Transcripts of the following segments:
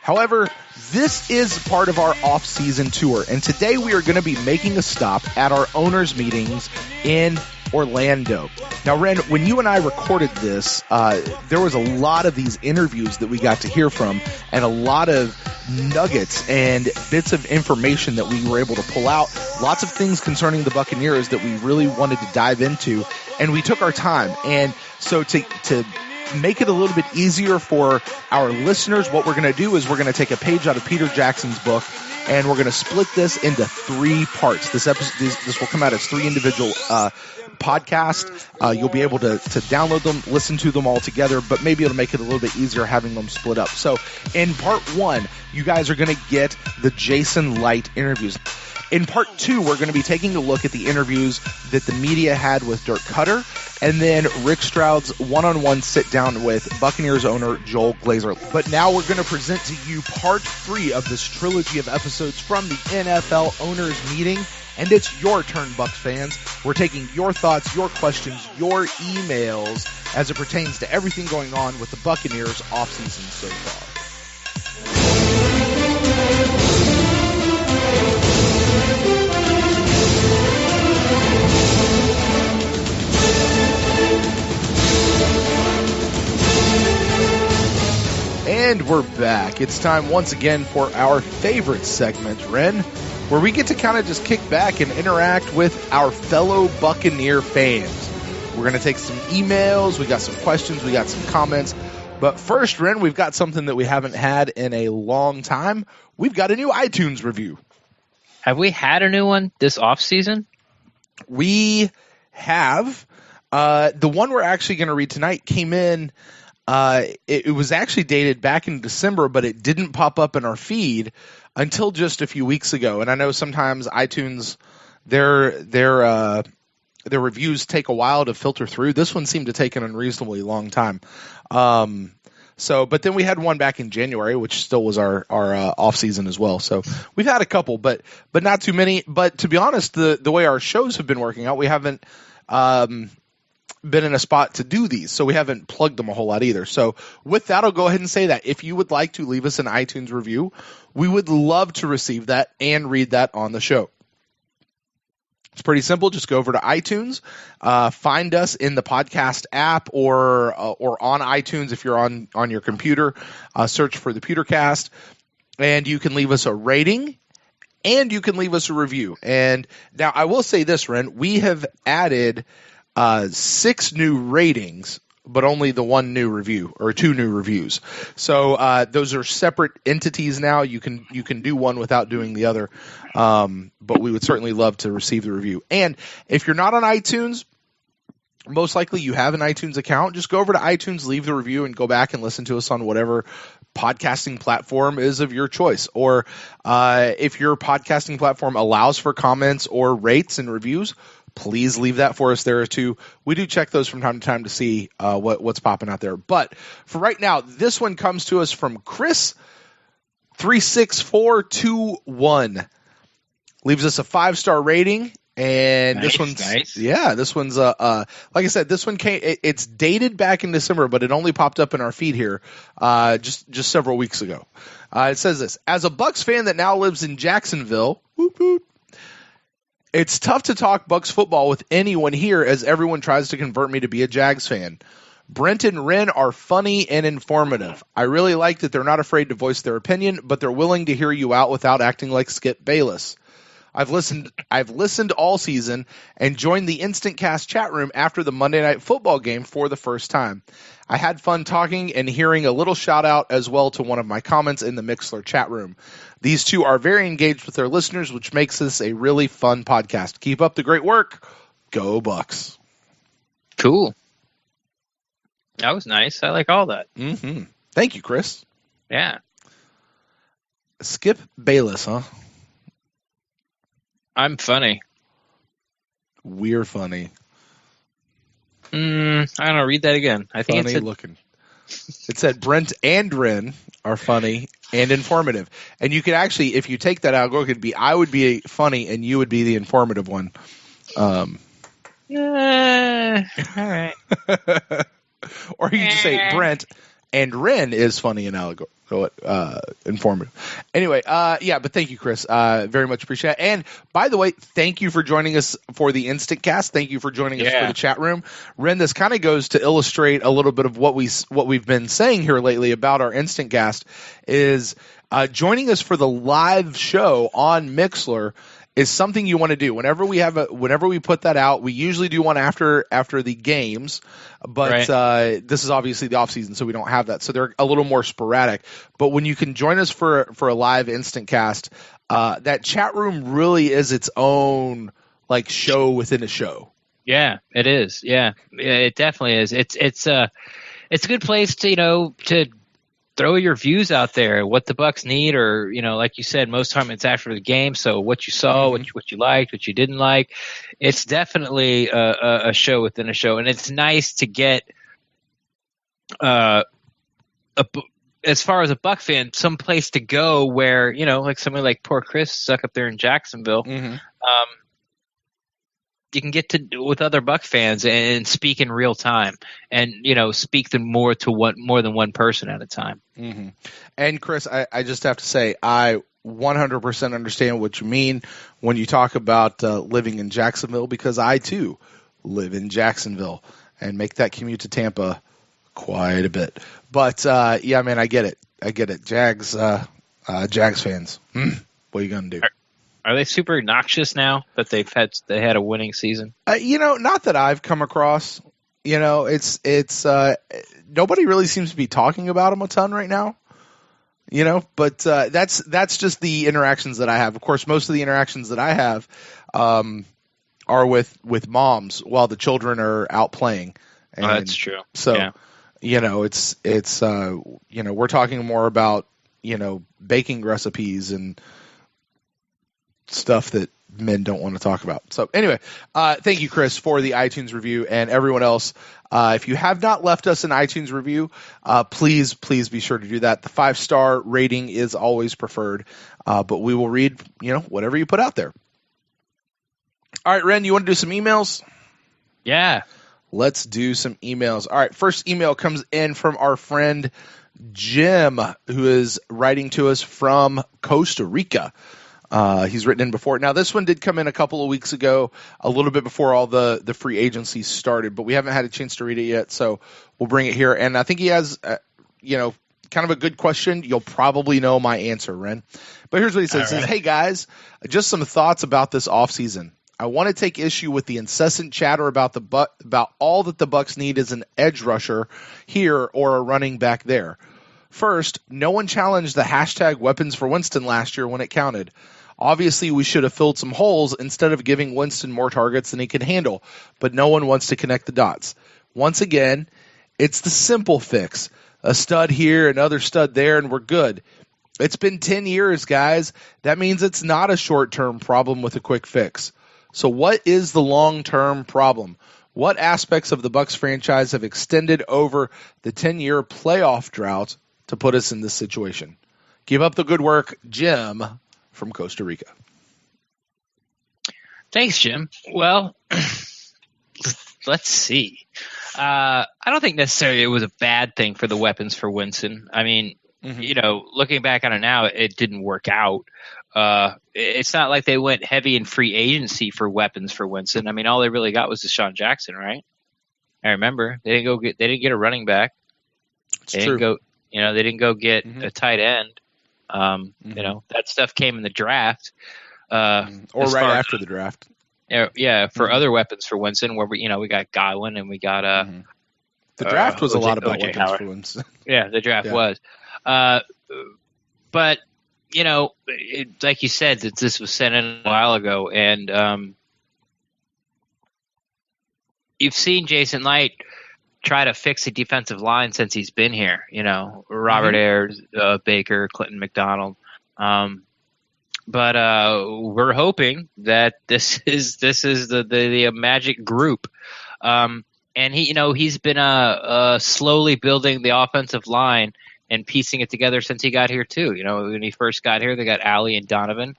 However, this is part of our off-season tour, and today we are going to be making a stop at our owners' meetings in Orlando. Now, Ren, when you and I recorded this, there was a lot of these interviews that we got to hear from, and a lot of nuggets and bits of information that we were able to pull out. Lots of things concerning the Buccaneers that we really wanted to dive into, and we took our time. And so to make it a little bit easier for our listeners, what we're going to do is we're going to take a page out of Peter Jackson's book, and we're going to split this into 3 parts. This will come out as 3 individual podcasts. You'll be able to download them, listen to them all together, but maybe it'll make it a little bit easier having them split up. So in part 1, you guys are going to get the Jason Licht interviews. In part 2, we're going to be taking a look at the interviews that the media had with Dirk Koetter, and then Rick Stroud's one-on-one sit-down with Buccaneers owner Joel Glazer. But now we're going to present to you part 3 of this trilogy of episodes from the NFL owners meeting, and it's your turn, Bucs fans. We're taking your thoughts, your questions, your emails as it pertains to everything going on with the Buccaneers offseason so far. And we're back. It's time once again for our favorite segment, Ren, where we get to kind of just kick back and interact with our fellow Buccaneer fans. We're going to take some emails, we got some questions, we got some comments. But first, Ren, we've got something that we haven't had in a long time. We've got a new iTunes review. Have we had a new one this offseason? We have. The one we're actually going to read tonight came in. It was actually dated back in December, but it didn't pop up in our feed until just a few weeks ago. And I know sometimes iTunes, their reviews take a while to filter through. This one seemed to take an unreasonably long time. But then we had one back in January, which still was our off season as well. So we've had a couple, but not too many. But to be honest, the way our shows have been working out, we haven't been in a spot to do these, so we haven't plugged them a whole lot either. So with that, I'll go ahead and say that if you would like to leave us an iTunes review, we would love to receive that and read that on the show. It's pretty simple. Just go over to iTunes, find us in the podcast app or on iTunes if you're on your computer. Search for ThePewterCast, and you can leave us a rating and you can leave us a review. And now I will say this, Ren, we have added 6 new ratings, but only the 1 new review or 2 new reviews. So those are separate entities now. You can do one without doing the other, but we would certainly love to receive the review. And if you're not on iTunes, most likely you have an iTunes account. Just go over to iTunes, leave the review, and go back and listen to us on whatever podcasting platform is of your choice. Or if your podcasting platform allows for comments or rates and reviews, please leave that for us there too. We do check those from time to time to see what's popping out there. But for right now, this one comes to us from Chris 36421. Leaves us a 5-star rating. And nice, this one's nice. Yeah, this one's like I said, this one it's dated back in December, but it only popped up in our feed here just several weeks ago. It says this: as a Bucs fan that now lives in Jacksonville, whoop, whoop, it's tough to talk Bucs football with anyone here as everyone tries to convert me to be a Jags fan. Brent and Ren are funny and informative. I really like that they're not afraid to voice their opinion, but they're willing to hear you out without acting like Skip Bayless. I've listened all season and joined the Instant Cast chat room after the Monday Night Football game for the first time. I had fun talking and hearing a little shout out as well to one of my comments in the Mixler chat room. These two are very engaged with their listeners, which makes this a really fun podcast. Keep up the great work. Go Bucs. Cool. That was nice. I like all that. Mm-hmm. Thank you, Chris. Yeah. Skip Bayless, huh? I'm funny. We're funny. I don't know. Read that again. I think funny looking. It said Brent and Ren are funny and informative. And you could actually, if you take that out, it could be I would be funny and you would be the informative one. All right. Or you can just say Brent and Ren is funny and informative. Anyway, but thank you, Chris. Very much appreciate it. And by the way, thank you for joining us for the Instant Cast. Thank you for joining us for the chat room. Ren, this kind of goes to illustrate a little bit of what we've been saying here lately about our Instant Cast is joining us for the live show on Mixlr is something you want to do. Whenever we put that out, we usually do one after the games, but this is obviously the off season, so we don't have that. So they're a little more sporadic. But when you can join us for a live Instant Cast, that chat room really is its own like show within a show. Yeah, it is. Yeah, it definitely is. It's a good place to throw your views out there, what the Bucs need, or like you said, most time it's after the game. So what you saw, what you liked, what you didn't like. It's definitely a show within a show, and it's nice to get as far as a Buck fan, some place to go where like somebody like poor Chris stuck up there in Jacksonville. You can get to with other Buck fans and speak in real time, and speak more than one person at a time. And Chris, I just have to say, I 100% understand what you mean when you talk about living in Jacksonville, because I too live in Jacksonville and make that commute to Tampa quite a bit. But yeah, man, I get it. Jags fans. What are you gonna do? Are they super obnoxious now that they had a winning season? Not that I've come across. It's nobody really seems to be talking about them a ton right now. But that's just the interactions that I have. Of course, most of the interactions that I have are with moms while the children are out playing. And that's true. So, it's we're talking more about baking recipes and stuff that men don't want to talk about. So anyway, thank you, Chris, for the iTunes review, and everyone else. If you have not left us an iTunes review, please be sure to do that. The 5-star rating is always preferred, but we will read whatever you put out there. All right, Ren, you want to do some emails? Yeah. Let's do some emails. All right, first email comes in from our friend Jim, who is writing to us from Costa Rica. He's written in before. Now, this one did come in a couple of weeks ago, a little bit before all the free agency started, but we haven't had a chance to read it yet, so we'll bring it here. And I think he has, kind of a good question. You'll probably know my answer, Ren. But here's what he says. He says, hey, guys, just some thoughts about this offseason. I want to take issue with the incessant chatter about all that the Bucs need is an edge rusher here or a running back there. First, no one challenged the hashtag weapons for Winston last year when it counted. Obviously, we should have filled some holes instead of giving Winston more targets than he can handle, but no one wants to connect the dots. Once again, it's the simple fix. A stud here, another stud there, and we're good. It's been 10 years, guys. That means it's not a short-term problem with a quick fix. So what is the long-term problem? What aspects of the Bucs franchise have extended over the 10-year playoff drought to put us in this situation? Keep up the good work, Jim from Costa Rica. Thanks, Jim. Well, let's see. I don't think necessarily it was a bad thing for the weapons for Winston. I mean, looking back on it now, it didn't work out. It's not like they went heavy in free agency for weapons for Winston. I mean, all they really got was Deshaun Jackson, right? I remember they didn't get a running back. They didn't go get a tight end. That stuff came in the draft, or right after the draft. Yeah, for other weapons for Winston, where we got Godwin and we got the draft was a lot about weapons Howard. for Winston. Yeah, the draft was, but like you said, that this was sent in a while ago, and you've seen Jason Licht try to fix the defensive line since he's been here. Robert Ayers, Baker, Clinton McDonald. But we're hoping that this is the magic group. And he's been slowly building the offensive line and piecing it together since he got here too. When he first got here, they got Allie and Donovan.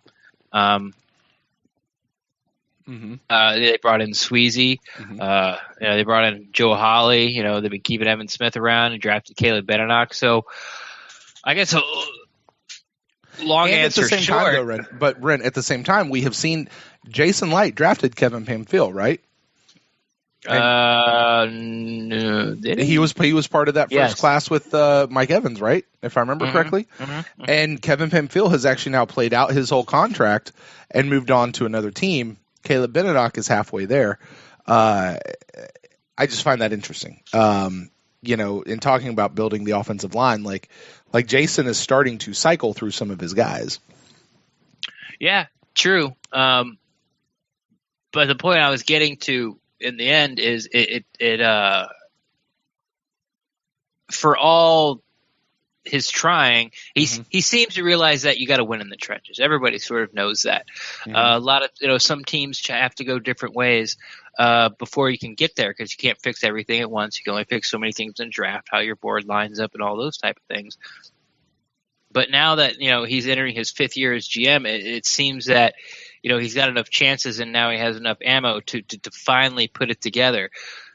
They brought in Sweezy. They brought in Joe Hawley. They've been keeping Evan Smith around and drafted Caleb Benenoch. So I guess a long and answer at the same short. Time, though, Ren, at the same time, we have seen Jason Licht drafted Kevin Pamphile, right? No, did he? He was part of that first class with Mike Evans, right? If I remember correctly. And Kevin Pamphile has actually now played out his whole contract and moved on to another team. Caleb Benenoch is halfway there. I just find that interesting. In talking about building the offensive line, like Jason is starting to cycle through some of his guys. Yeah, true. But the point I was getting to in the end is it for all his trying, he seems to realize that you got to win in the trenches. Everybody sort of knows that. A lot of some teams have to go different ways before you can get there, because you can't fix everything at once. You can only fix so many things in draft, how your board lines up, and all those type of things. But now that he's entering his 5th year as GM, it seems that he's got enough chances, and now he has enough ammo to finally put it together.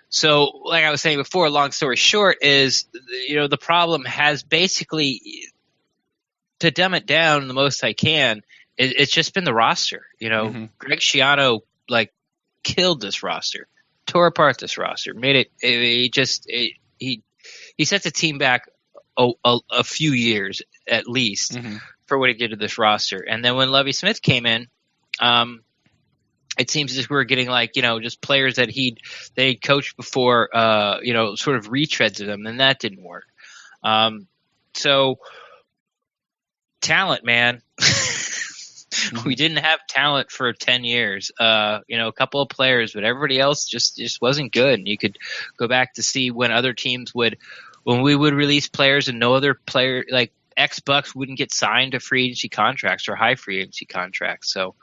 So, like I was saying before, long story short is, the problem has basically, to dumb it down the most I can, it's just been the roster. Greg Schiano killed this roster, tore apart this roster, made it. He set the team back a few years at least for what he did to this roster. And then when Lovie Smith came in, it seems as if we're getting just players that they coached before, sort of retreads of them, and that didn't work. So talent, man. We didn't have talent for 10 years. A couple of players, but everybody else just wasn't good. And you could go back to see when other teams when we would release players and no other player, like ex-Bucs, wouldn't get signed to free agency contracts or high free agency contracts. So,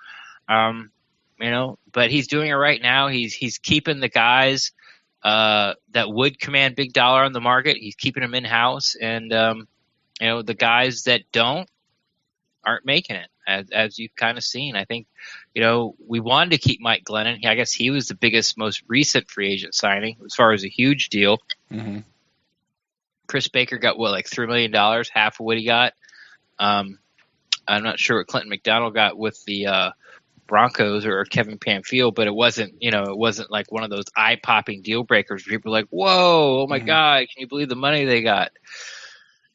but he's doing it right now. He's keeping the guys that would command big dollar on the market. He's keeping them in house, and the guys that aren't making it, as you've kind of seen. I think we wanted to keep Mike Glennon. I guess he was the biggest, most recent free agent signing as far as a huge deal. Chris Baker got $3 million, half of what he got. I'm not sure what Clinton McDonald got with the Broncos or Kevin Pamphile, but it wasn't like one of those eye-popping deal breakers where people are like, whoa, oh my God, can you believe the money they got?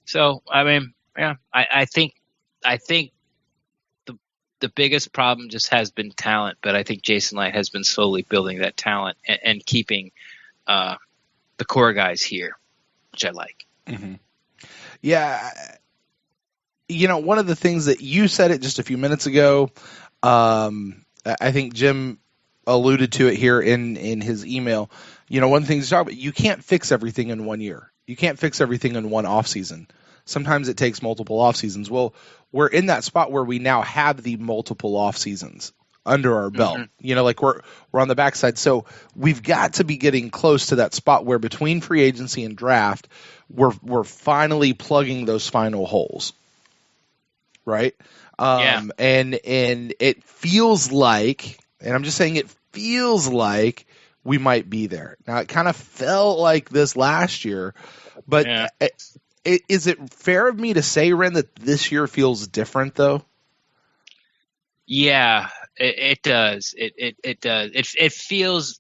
So, I mean, yeah, I think the biggest problem just has been talent, but I think Jason Licht has been slowly building that talent and keeping the core guys here, which I like. Yeah. One of the things that you said it just a few minutes ago, I think Jim alluded to it here in his email. One thing to talk about, you can't fix everything in 1 year. You can't fix everything in one offseason. Sometimes it takes multiple off seasons. Well, we're in that spot where we now have the multiple off seasons under our belt. We're on the backside. So we've got to be getting close to that spot where between free agency and draft, we're finally plugging those final holes. Right? And it feels like, and I'm just saying it feels like we might be there. Now, it kind of felt like this last year, but is it fair of me to say, Ren, that this year feels different, though? Yeah, it does. It does. It feels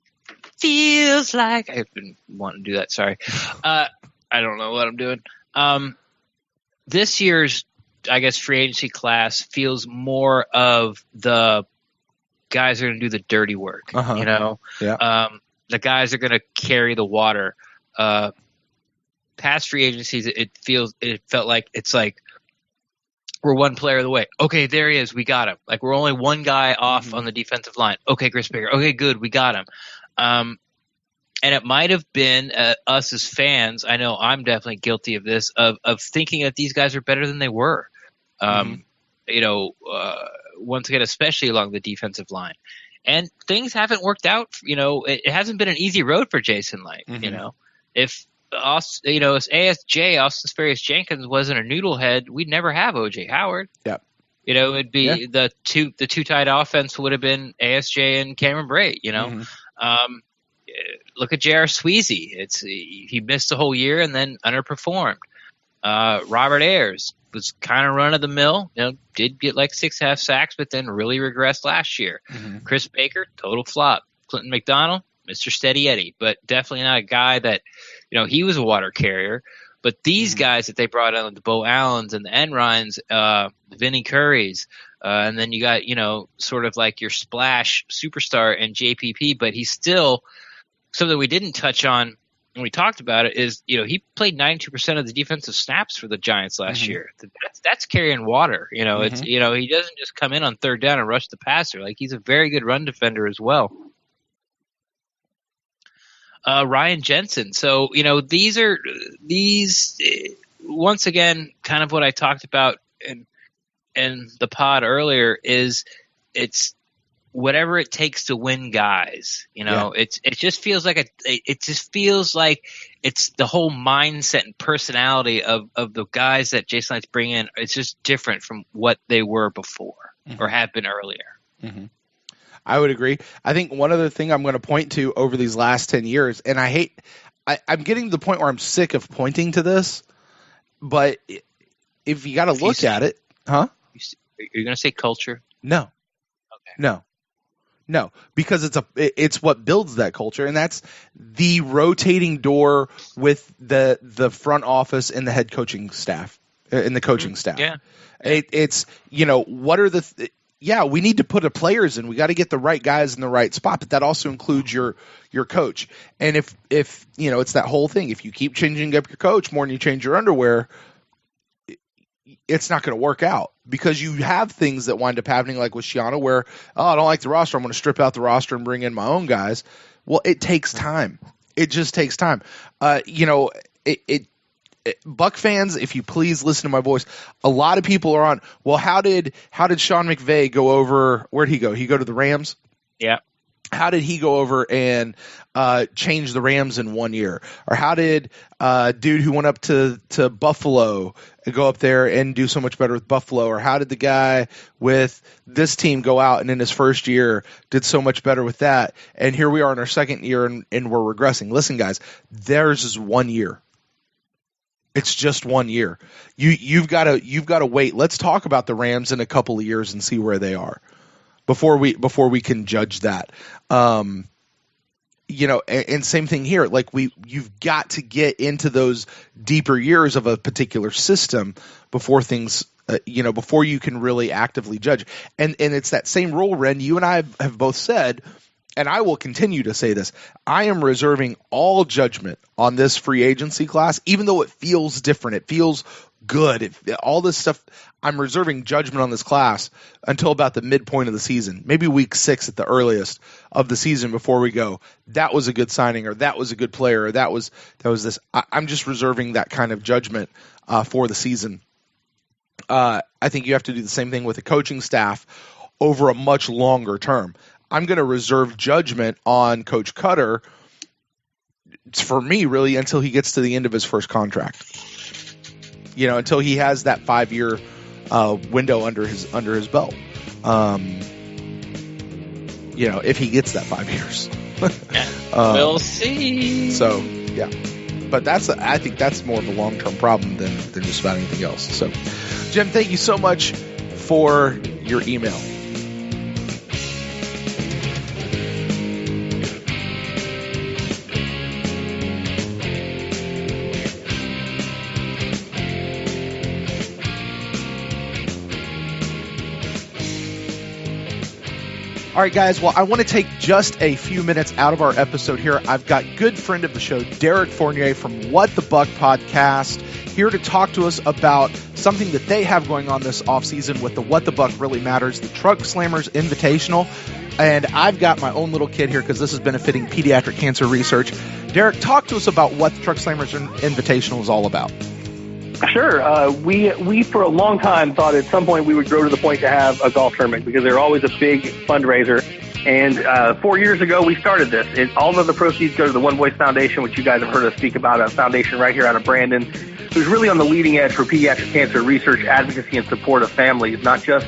like I've been wanting to do that. Sorry, I don't know what I'm doing. This year's, I guess, free agency class feels more of the guys are going to do the dirty work. The guys are going to carry the water. Past free agencies, it felt like it's like we're one player away. Okay, there he is. We got him. Like we're only one guy off on the defensive line. Okay, Chris Baker. Okay, good. We got him. And it might have been us as fans. I know I'm definitely guilty of this, of thinking that these guys are better than they were. Once again, especially along the defensive line. And things haven't worked out. It hasn't been an easy road for Jason Licht. If ASJ, Austin Sperrius Jenkins, wasn't a noodlehead, we'd never have OJ Howard. Yep. it'd be the two tight offense would have been ASJ and Cameron Brate. Look at J.R. Sweezy. He missed a whole year and then underperformed. Robert Ayers was kind of run of the mill. Did get like 6.5 sacks, but then really regressed last year. Mm-hmm. Chris Baker, total flop. Clinton McDonald, Mr. Steady Eddie, but definitely not a guy that, he was a water carrier. But these guys that they brought on, the Bo Allens and the Enrines, the Vinnie Currys, and then you got, sort of like your splash superstar and JPP, but he's still something we didn't touch on when we talked about it is, he played 92% of the defensive snaps for the Giants last year. That's carrying water. It's, he doesn't just come in on third down and rush the passer. Like, he's a very good run defender as well. Ryan Jensen. So, these once again, kind of what I talked about in the pod earlier is it's whatever it takes to win guys. It just feels like it's the whole mindset and personality of the guys that Jason Licht bring in. It's just different from what they were before or have been earlier. Mm-hmm. I would agree. I think one other thing I'm going to point to over these last 10 years, and I'm getting to the point where I'm sick of pointing to this, but if you got to look at it, huh? You're going to say culture? No. Okay. No, because it's what builds that culture, and that's the rotating door with the front office and the head coaching staff, and the coaching staff. Yeah. It's, what are we need to put the players in. We got to get the right guys in the right spot, but that also includes your coach. And if it's that whole thing. If you keep changing up your coach more than you change your underwear, it's not going to work out, because you have things that wind up happening, like with Shiana, where, I don't like the roster, I'm going to strip out the roster and bring in my own guys. Well, it takes time. It just takes time. Buck fans, if you please listen to my voice, a lot of people are on, well, how did Sean McVay go over? Where'd he go? He go to the Rams? Yeah. How did he go over and change the Rams in 1 year? Or how did dude who went up to Buffalo go up there and do so much better with Buffalo? Or how did the guy with this team go out and in his first year did so much better with that? And here we are in our second year and we're regressing. Listen, guys, theirs is 1 year. It's just 1 year. You've got to wait. Let's talk about the Rams in a couple of years and see where they are before we can judge that. And same thing here. Like, you've got to get into those deeper years of a particular system before things, before you can really actively judge. And it's that same rule, Ren. You and I have both said, and I will continue to say this, I am reserving all judgment on this free agency class, even though it feels different. It feels good. All this stuff, I'm reserving judgment on this class until about the midpoint of the season, maybe week 6 at the earliest of the season, before we go, that was a good signing, or that was a good player, or that was this. I'm just reserving that kind of judgment for the season. I think you have to do the same thing with the coaching staff over a much longer term. I'm going to reserve judgment on Coach Koetter, for me, really, until he gets to the end of his first contract. Until he has that 5-year window under his belt. If he gets that 5 years. We'll see. So, yeah. But I think that's more of a long-term problem than just about anything else. So, Jim, thank you so much for your email. All right, guys. Well, I want to take just a few minutes out of our episode here. I've got good friend of the show, Derek Fournier from What the Buck podcast, here to talk to us about something that they have going on this offseason with the What the Buck Really Matters, the Truck Slammers Invitational. And I've got my own little kid here because this is benefiting pediatric cancer research. Derek, talk to us about what the Truck Slammers Invitational is all about. Sure. We for a long time thought at some point we would grow to the point to have a golf tournament, because they're always a big fundraiser. And 4 years ago, we started this. All of the proceeds go to the One Voice Foundation, which you guys have heard us speak about, a foundation right here out of Brandon, who's really on the leading edge for pediatric cancer research, advocacy, and support of families, not just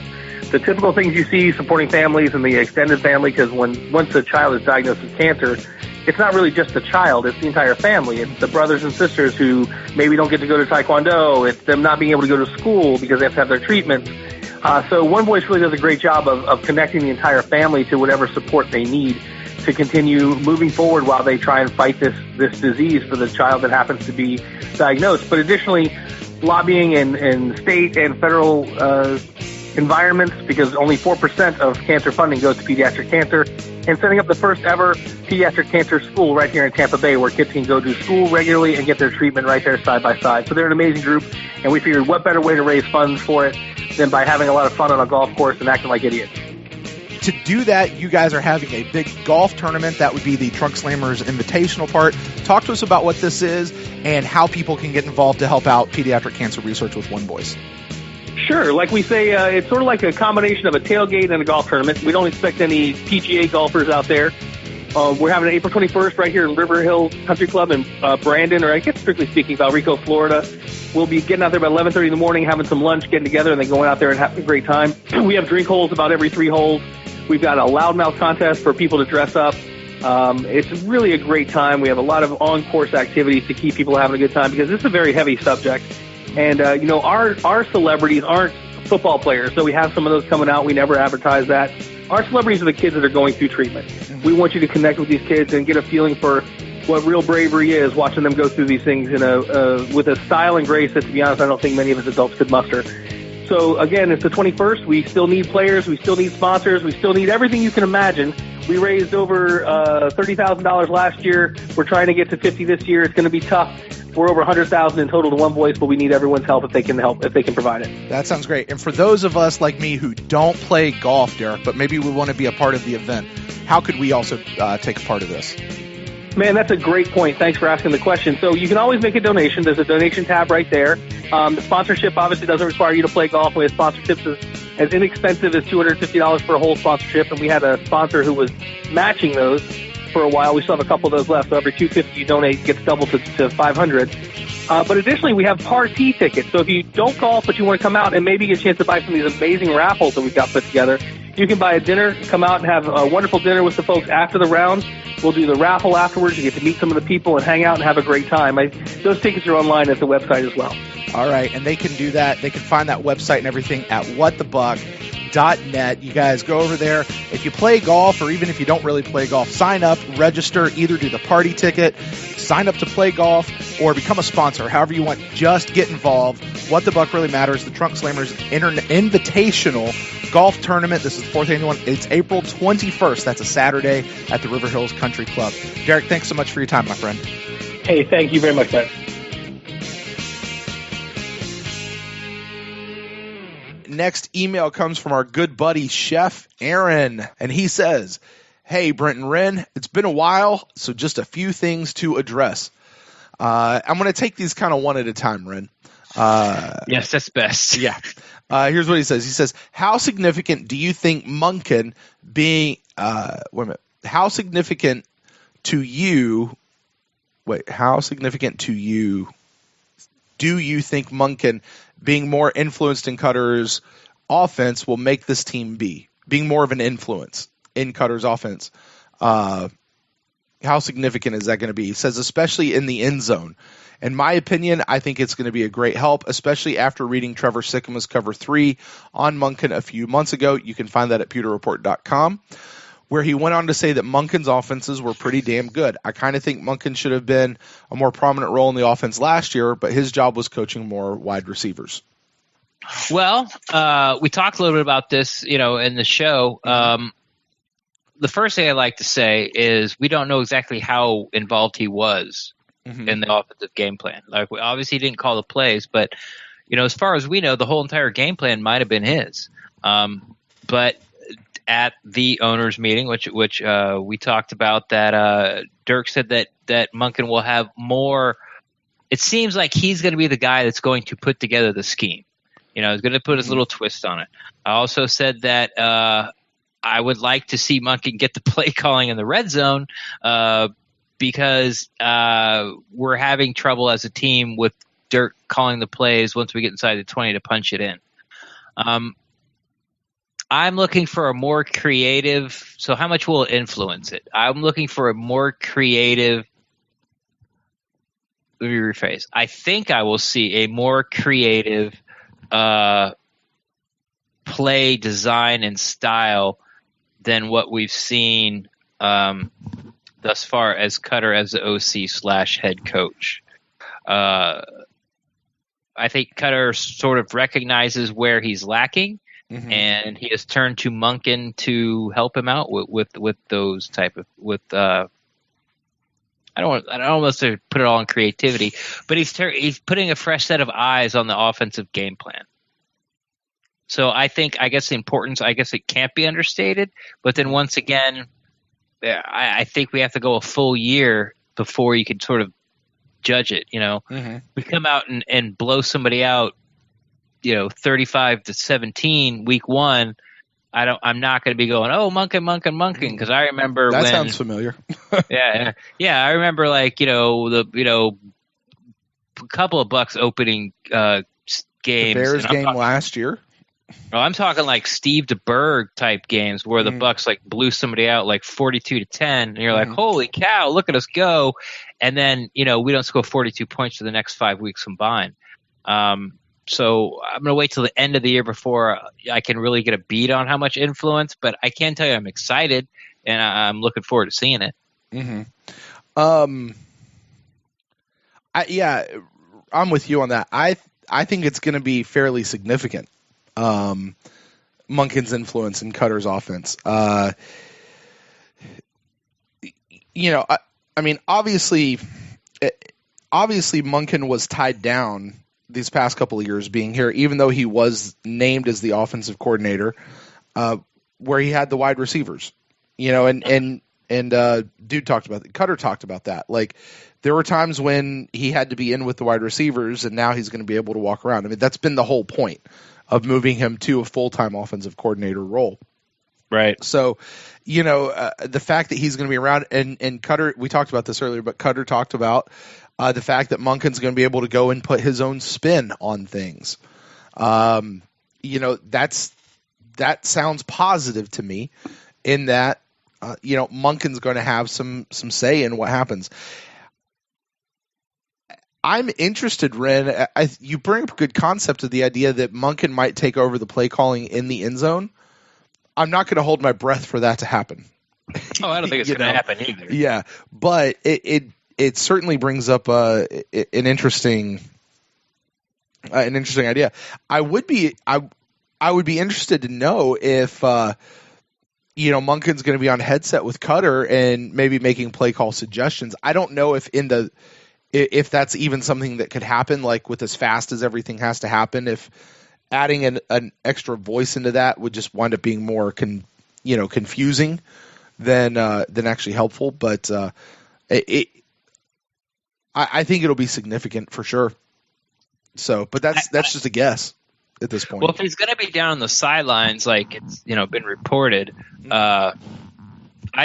the typical things you see supporting families and the extended family, because once a child is diagnosed with cancer, it's not really just the child, it's the entire family. It's the brothers and sisters who maybe don't get to go to Taekwondo. It's them not being able to go to school because they have to have their treatments. So One Voice really does a great job of connecting the entire family to whatever support they need to continue moving forward while they try and fight this disease for the child that happens to be diagnosed. But additionally, lobbying in state and federal environments, because only 4% of cancer funding goes to pediatric cancer, and setting up the first ever pediatric cancer school right here in Tampa Bay, where kids can go to school regularly and get their treatment right there side by side. So they're an amazing group, and we figured what better way to raise funds for it than by having a lot of fun on a golf course and acting like idiots. To do that, you guys are having a big golf tournament. That would be the Trunk Slammers Invitational part. Talk to us about what this is and how people can get involved to help out pediatric cancer research with One Voice. Sure. Like we say, it's sort of like a combination of a tailgate and a golf tournament. We don't expect any PGA golfers out there. We're having it April 21st right here in River Hill Country Club in Brandon, or I guess strictly speaking, Valrico, Florida. We'll be getting out there by 11:30 in the morning, having some lunch, getting together, and then going out there and having a great time. We have drink holes about every 3 holes. We've got a loudmouth contest for people to dress up. It's really a great time. We have a lot of on-course activities to keep people having a good time, because this is a very heavy subject. And, our celebrities aren't football players, so we have some of those coming out. We never advertise that. Our celebrities are the kids that are going through treatment. We want you to connect with these kids and get a feeling for what real bravery is, watching them go through these things with a style and grace that, to be honest, I don't think many of us adults could muster. So, again, it's the 21st. We still need players. We still need sponsors. We still need everything you can imagine. We raised over $30,000 last year. We're trying to get to 50 this year. It's going to be tough. We're over 100,000 in total to One Voice, but we need everyone's help if they can provide it. That sounds great. And for those of us like me who don't play golf, Derek, but maybe we want to be a part of the event, how could we also take a part of this? Man, that's a great point. Thanks for asking the question. So you can always make a donation. There's a donation tab right there. The sponsorship obviously doesn't require you to play golf. We have sponsorships as inexpensive as $250 for a whole sponsorship, and we had a sponsor who was matching those for a while. We still have a couple of those left. So every $250 you donate gets doubled to $500. But additionally, we have party tickets. So if you don't golf but you want to come out and maybe get a chance to buy some of these amazing raffles that we've got put together, you can buy a dinner, come out and have a wonderful dinner with the folks after the round. We'll do the raffle afterwards. You get to meet some of the people and hang out and have a great time. Those tickets are online at the website as well. All right, and they can do that. They can find that website and everything at whatthebuck.net. You guys go over there. If you play golf, or even if you don't really play golf, sign up, register, either do the party ticket, sign up to play golf, or become a sponsor. However you want, just get involved. What the Buck really matters. The Trunk Slammers Invitational Golf Tournament. This is the 4th annual one. It's April 21st. That's a Saturday at the River Hills Country Club. Derek, thanks so much for your time, my friend. Hey, thank you very much, guys. Next email comes from our good buddy, Chef Aaron, and he says, "Hey, Brent and Ren, it's been a while, so just a few things to address." I'm going to take these kind of one at a time, Ren. Yes, that's best. Yeah. Here's what he says. He says, how significant do you think Monken being how significant to you do you think Monken being more influenced in Koetter's offense will make this team being more of an influence in Koetter's offense? How significant is that going to be? He says, especially in the end zone. In my opinion, I think it's going to be a great help, especially after reading Trevor Sikkema's Cover 3 on Monken a few months ago. You can find that at pewterreport.com, where he went on to say that Monken's offenses were pretty damn good. I kind of think Monken should have been a more prominent role in the offense last year, but his job was coaching more wide receivers. Well, we talked a little bit about this, in the show. The first thing I'd like to say is we don't know exactly how involved he was in the offensive game plan. Like, we obviously didn't call the plays, but, as far as we know, the whole entire game plan might have been his. But at the owners' meeting, which we talked about, that Dirk said that Monken will have more. It seems like he's going to be the guy that's going to put together the scheme. He's going to put his little twist on it. I also said that I would like to see Monken get the play calling in the red zone because we're having trouble as a team with Dirk calling the plays once we get inside the 20 to punch it in. I'm looking for a more creative – so how much will it influence it? I'm looking for a more creative – let me rephrase. I think I will see a more creative play design and style than what we've seen thus far as Koetter as the OC/head coach. I think Koetter sort of recognizes where he's lacking. Mm-hmm. And he has turned to Monken to help him out with those type of I don't want to put it all in creativity, but he's putting a fresh set of eyes on the offensive game plan. So I guess the importance, it can't be understated. But then once again, I think we have to go a full year before you can sort of judge it. Mm-hmm. We come out and blow somebody out, 35-17 week one. I'm not going to be going, oh, Monken, because I remember that sounds familiar. yeah. I remember a couple of Bucs opening games. The Bears game last year. Oh, I'm talking like Steve DeBerg type games where the Bucs blew somebody out 42-10, and you're like, holy cow, look at us go! And then we don't score 42 points for the next 5 weeks combined. So I'm going to wait till the end of the year before I can really get a beat on how much influence. But I can tell you I'm excited, and I'm looking forward to seeing it. Mm-hmm. I'm with you on that. I think it's going to be fairly significant. Monken's influence in Koetter's offense. Obviously Monken was tied down these past couple of years being here, even though he was named as the offensive coordinator, where he had the wide receivers, and dude talked about that. Koetter talked about that. There were times when he had to be in with the wide receivers, and now he's going to be able to walk around. I mean, that's been the whole point of moving him to a full-time offensive coordinator role. Right. So, the fact that he's going to be around, and Koetter, we talked about this earlier, but Koetter talked about the fact that Monken's going to be able to go and put his own spin on things. That sounds positive to me in that, Monken's going to have some say in what happens. I'm interested, Ren. You bring up a good concept of the idea that Monken might take over the play calling in the end zone. I'm not going to hold my breath for that to happen. Oh, I don't think it's going to happen either. Yeah, but it certainly brings up an interesting idea. I would be interested to know if Monken's going to be on headset with Koetter and maybe making play call suggestions. I don't know if that's even something that could happen, with as fast as everything has to happen. If adding an extra voice into that would just wind up being more confusing than actually helpful. But I think it'll be significant for sure. So, but that's just a guess at this point. Well, if he's going to be down on the sidelines, like it's been reported, I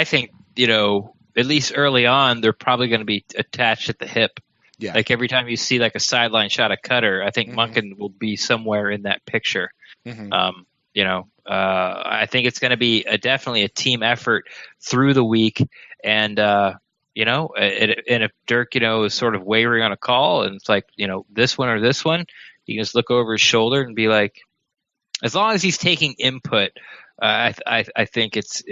think at least early on they're probably going to be attached at the hip. Yeah. Every time you see a sideline shot of Koetter, I think Monken will be somewhere in that picture. Mm-hmm. I think it's going to be definitely a team effort through the week, and and if Dirk is sort of wavering on a call, and it's this one or this one, you can just look over his shoulder and be like, as long as he's taking input, I think it's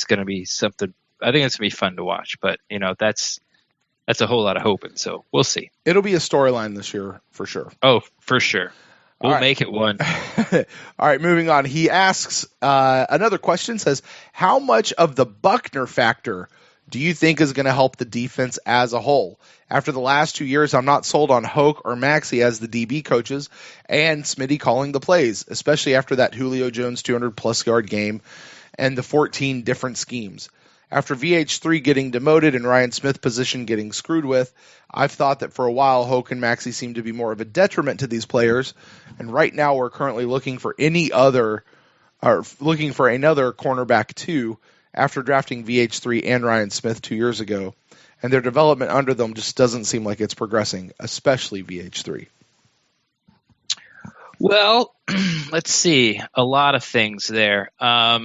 going to be something. I think it's going to be fun to watch, but that's a whole lot of hoping. So we'll see. It'll be a storyline this year for sure. Oh, for sure. We'll make it one. All right, moving on. He asks another question, says, how much of the Buckner factor do you think is going to help the defense as a whole? After the last 2 years, I'm not sold on Hoke or Maxey as the DB coaches and Smitty calling the plays, especially after that Julio Jones 200-plus yard game and the 14 different schemes. After VH3 getting demoted and Ryan Smith position getting screwed with, I've thought that for a while Hoke and Maxey seem to be more of a detriment to these players, and right now we're currently looking for any other are looking for another cornerback 2 after drafting VH3 and Ryan Smith 2 years ago, and their development under them just doesn't seem like it's progressing, especially VH3. Well, let's see. A lot of things there. I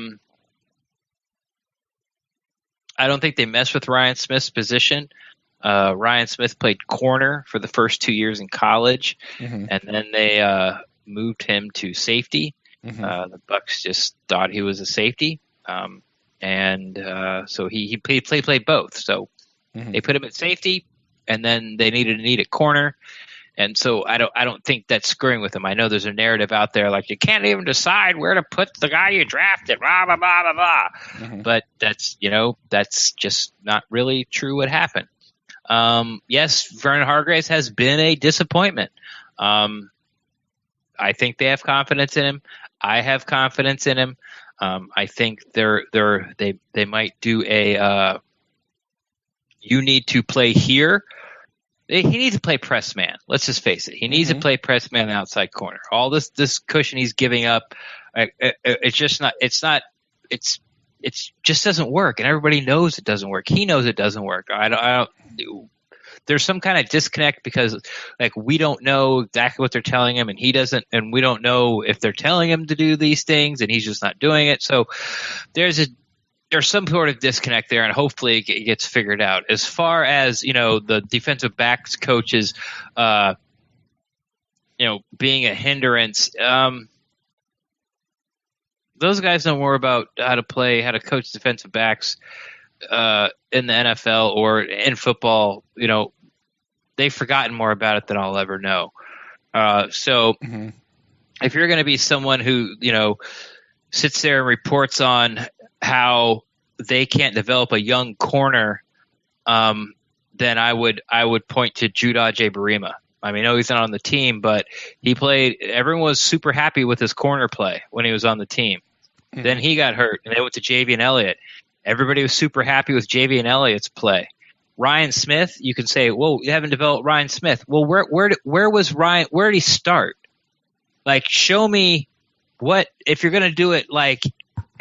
don't think they mess with Ryan Smith's position. Ryan Smith played corner for the first 2 years in college, and then they moved him to safety. The Bucs just thought he was a safety, and so he played both. So they put him at safety, and then they needed a need at corner. And so I don't think that's screwing with him. I know there's a narrative out there like you can't even decide where to put the guy you drafted, blah blah blah blah blah. But that's just not really true. What happened? Yes, Vernon Hargreaves has been a disappointment. I think they have confidence in him. I have confidence in him. I think they might do a you need to play here. He needs to play press man. Let's just face it. He needs to play press man outside corner. All this cushion he's giving up, it's just not. It's just doesn't work, and everybody knows it doesn't work. He knows it doesn't work. I don't. There's some kind of disconnect because like we don't know exactly what they're telling him, and he doesn't, and we don't know if they're telling him to do these things, and he's just not doing it. So there's some sort of disconnect there, and hopefully it gets figured out. As far as the defensive backs coaches, being a hindrance, those guys know more about how to coach defensive backs in the NFL or in football. They've forgotten more about it than I'll ever know. So if you're going to be someone who sits there and reports on how they can't develop a young corner, then I would point to Judah J-Barima. I mean, I know he's not on the team, but he played. Everyone was super happy with his corner play when he was on the team. Then he got hurt, and they went to Javian Elliott. Everybody was super happy with Javian Elliott's play. Ryan Smith, you can say, "Whoa, you haven't developed Ryan Smith." Well, where was Ryan? Where did he start? Like, show me what if you're going to do it like.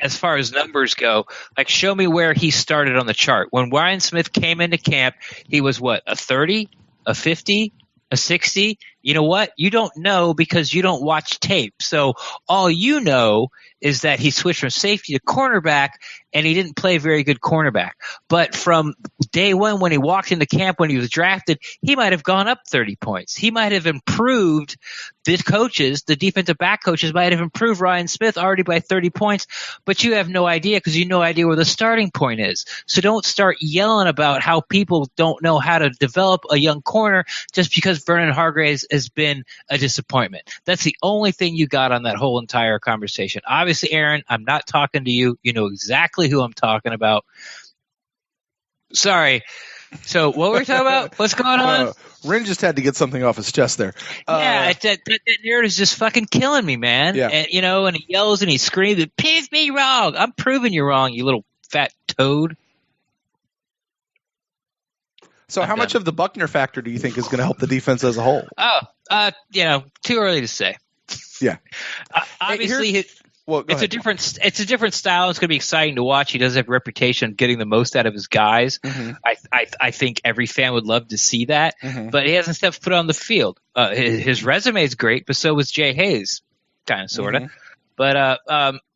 As far as numbers go, like show me where he started on the chart. When Ryan Smith came into camp, he was what, a 30, a 50, a 60? You know what? You don't know because you don't watch tape. So all you know is that he switched from safety to cornerback, and he didn't play very good cornerback. But from day one when he walked into camp when he was drafted, he might have gone up 30 points. He might have improved the defensive back coaches might have improved Ryan Smith already by 30 points, but you have no idea because you have no idea where the starting point is. So don't start yelling about how people don't know how to develop a young corner just because Vernon Hargreaves has been a disappointment. That's the only thing you got on that whole entire conversation. Obviously, Aaron, I'm not talking to you. You know exactly who I'm talking about. Sorry. So what were we talking about? What's going on? Rin just had to get something off his chest there. That nerd is just fucking killing me, man. Yeah. And, and he yells and he screams, "Prove me wrong. I'm proving you wrong, you little fat toad." So how much of the Buckner factor do you think is going to help the defense as a whole? Too early to say. Yeah. Obviously, it's a different style. It's going to be exciting to watch. He does have a reputation of getting the most out of his guys. I think every fan would love to see that, but he hasn't stepped foot on the field. His resume is great, but so was Jay Hayes, kind of, sort of. But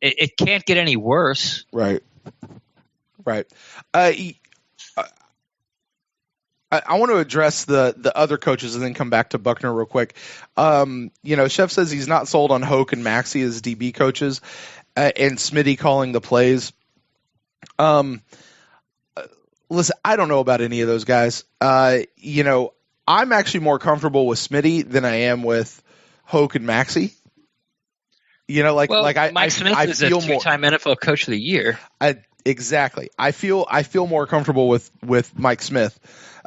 it can't get any worse. Right. I want to address the other coaches and then come back to Buckner real quick. Chef says he's not sold on Hoke and Maxey as DB coaches, and Smitty calling the plays. Listen, I don't know about any of those guys. I'm actually more comfortable with Smitty than I am with Hoke and Maxey. Mike Smith is a two-time NFL Coach of the Year. Exactly. I feel more comfortable with Mike Smith.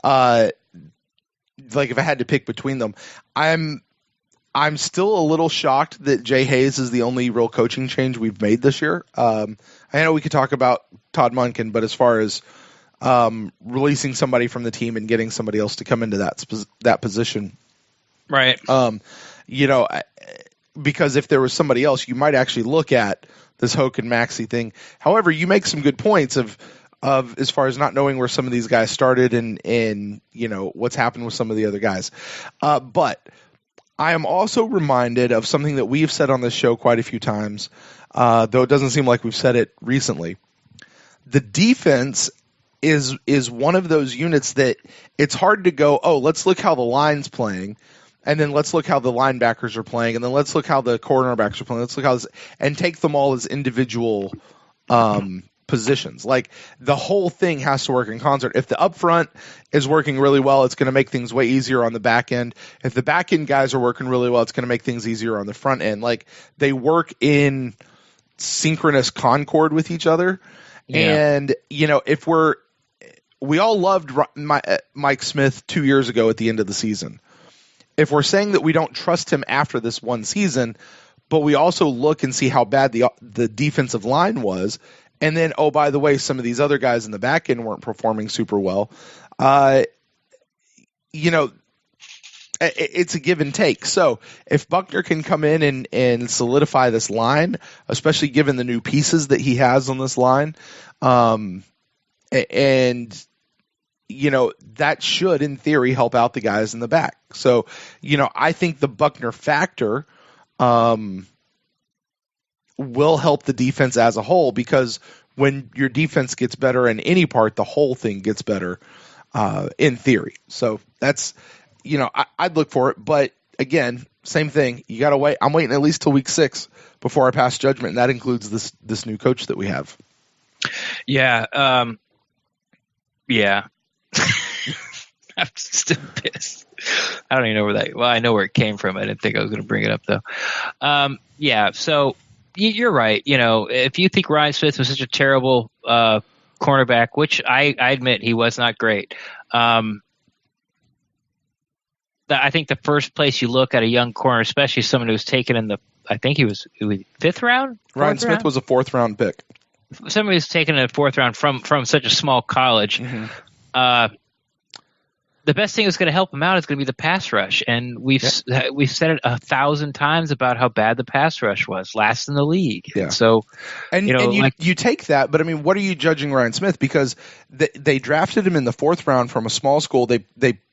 If I had to pick between them, I'm still a little shocked that Jay Hayes is the only real coaching change we've made this year. I know we could talk about Todd Monken, but as far as releasing somebody from the team and getting somebody else to come into that position, right? because if there was somebody else, you might actually look at this Hoke and Maxey thing. However, you make some good points of as far as not knowing where some of these guys started and what's happened with some of the other guys. But I am also reminded of something that we've said on this show quite a few times, though it doesn't seem like we've said it recently. The defense is one of those units that it's hard to go, oh, let's look how the line's playing, and then let's look how the linebackers are playing, and then let's look how the cornerbacks are playing. Let's look how this, and take them all as individual positions. Like, the whole thing has to work in concert. If the up front is working really well, it's going to make things way easier on the back end. If the back end guys are working really well, it's going to make things easier on the front end. Like, they work in synchronous concord with each other. Yeah. And, if we all loved Mike Smith 2 years ago at the end of the season. If we're saying that we don't trust him after this one season, but we also look and see how bad the defensive line was, and then, oh, by the way, some of these other guys in the back end weren't performing super well, it's a give and take. So if Buckner can come in and solidify this line, especially given the new pieces that he has on this line, that should, in theory, help out the guys in the back. So, I think the Buckner factor will help the defense as a whole, because when your defense gets better in any part, the whole thing gets better in theory. So that's, I'd look for it. But again, same thing. You got to wait. I'm waiting at least till week 6 before I pass judgment, and that includes this new coach that we have. Yeah. Yeah. I'm still pissed. I don't even know where that. Well, I know where it came from. I didn't think I was going to bring it up though. Yeah. So you're right. If you think Ryan Smith was such a terrible cornerback, which I admit he was not great. I think the first place you look at a young corner, especially someone who's taken in I think it was 5th round. Ryan Smith was a 4th round pick. Somebody who's taken in the 4th round from such a small college. Mm-hmm. The best thing that's going to help him out is going to be the pass rush, and we've said it 1,000 times about how bad the pass rush was, last in the league. Yeah. So, you take that, but I mean, what are you judging Ryan Smith? Because they drafted him in the 4th round from a small school. They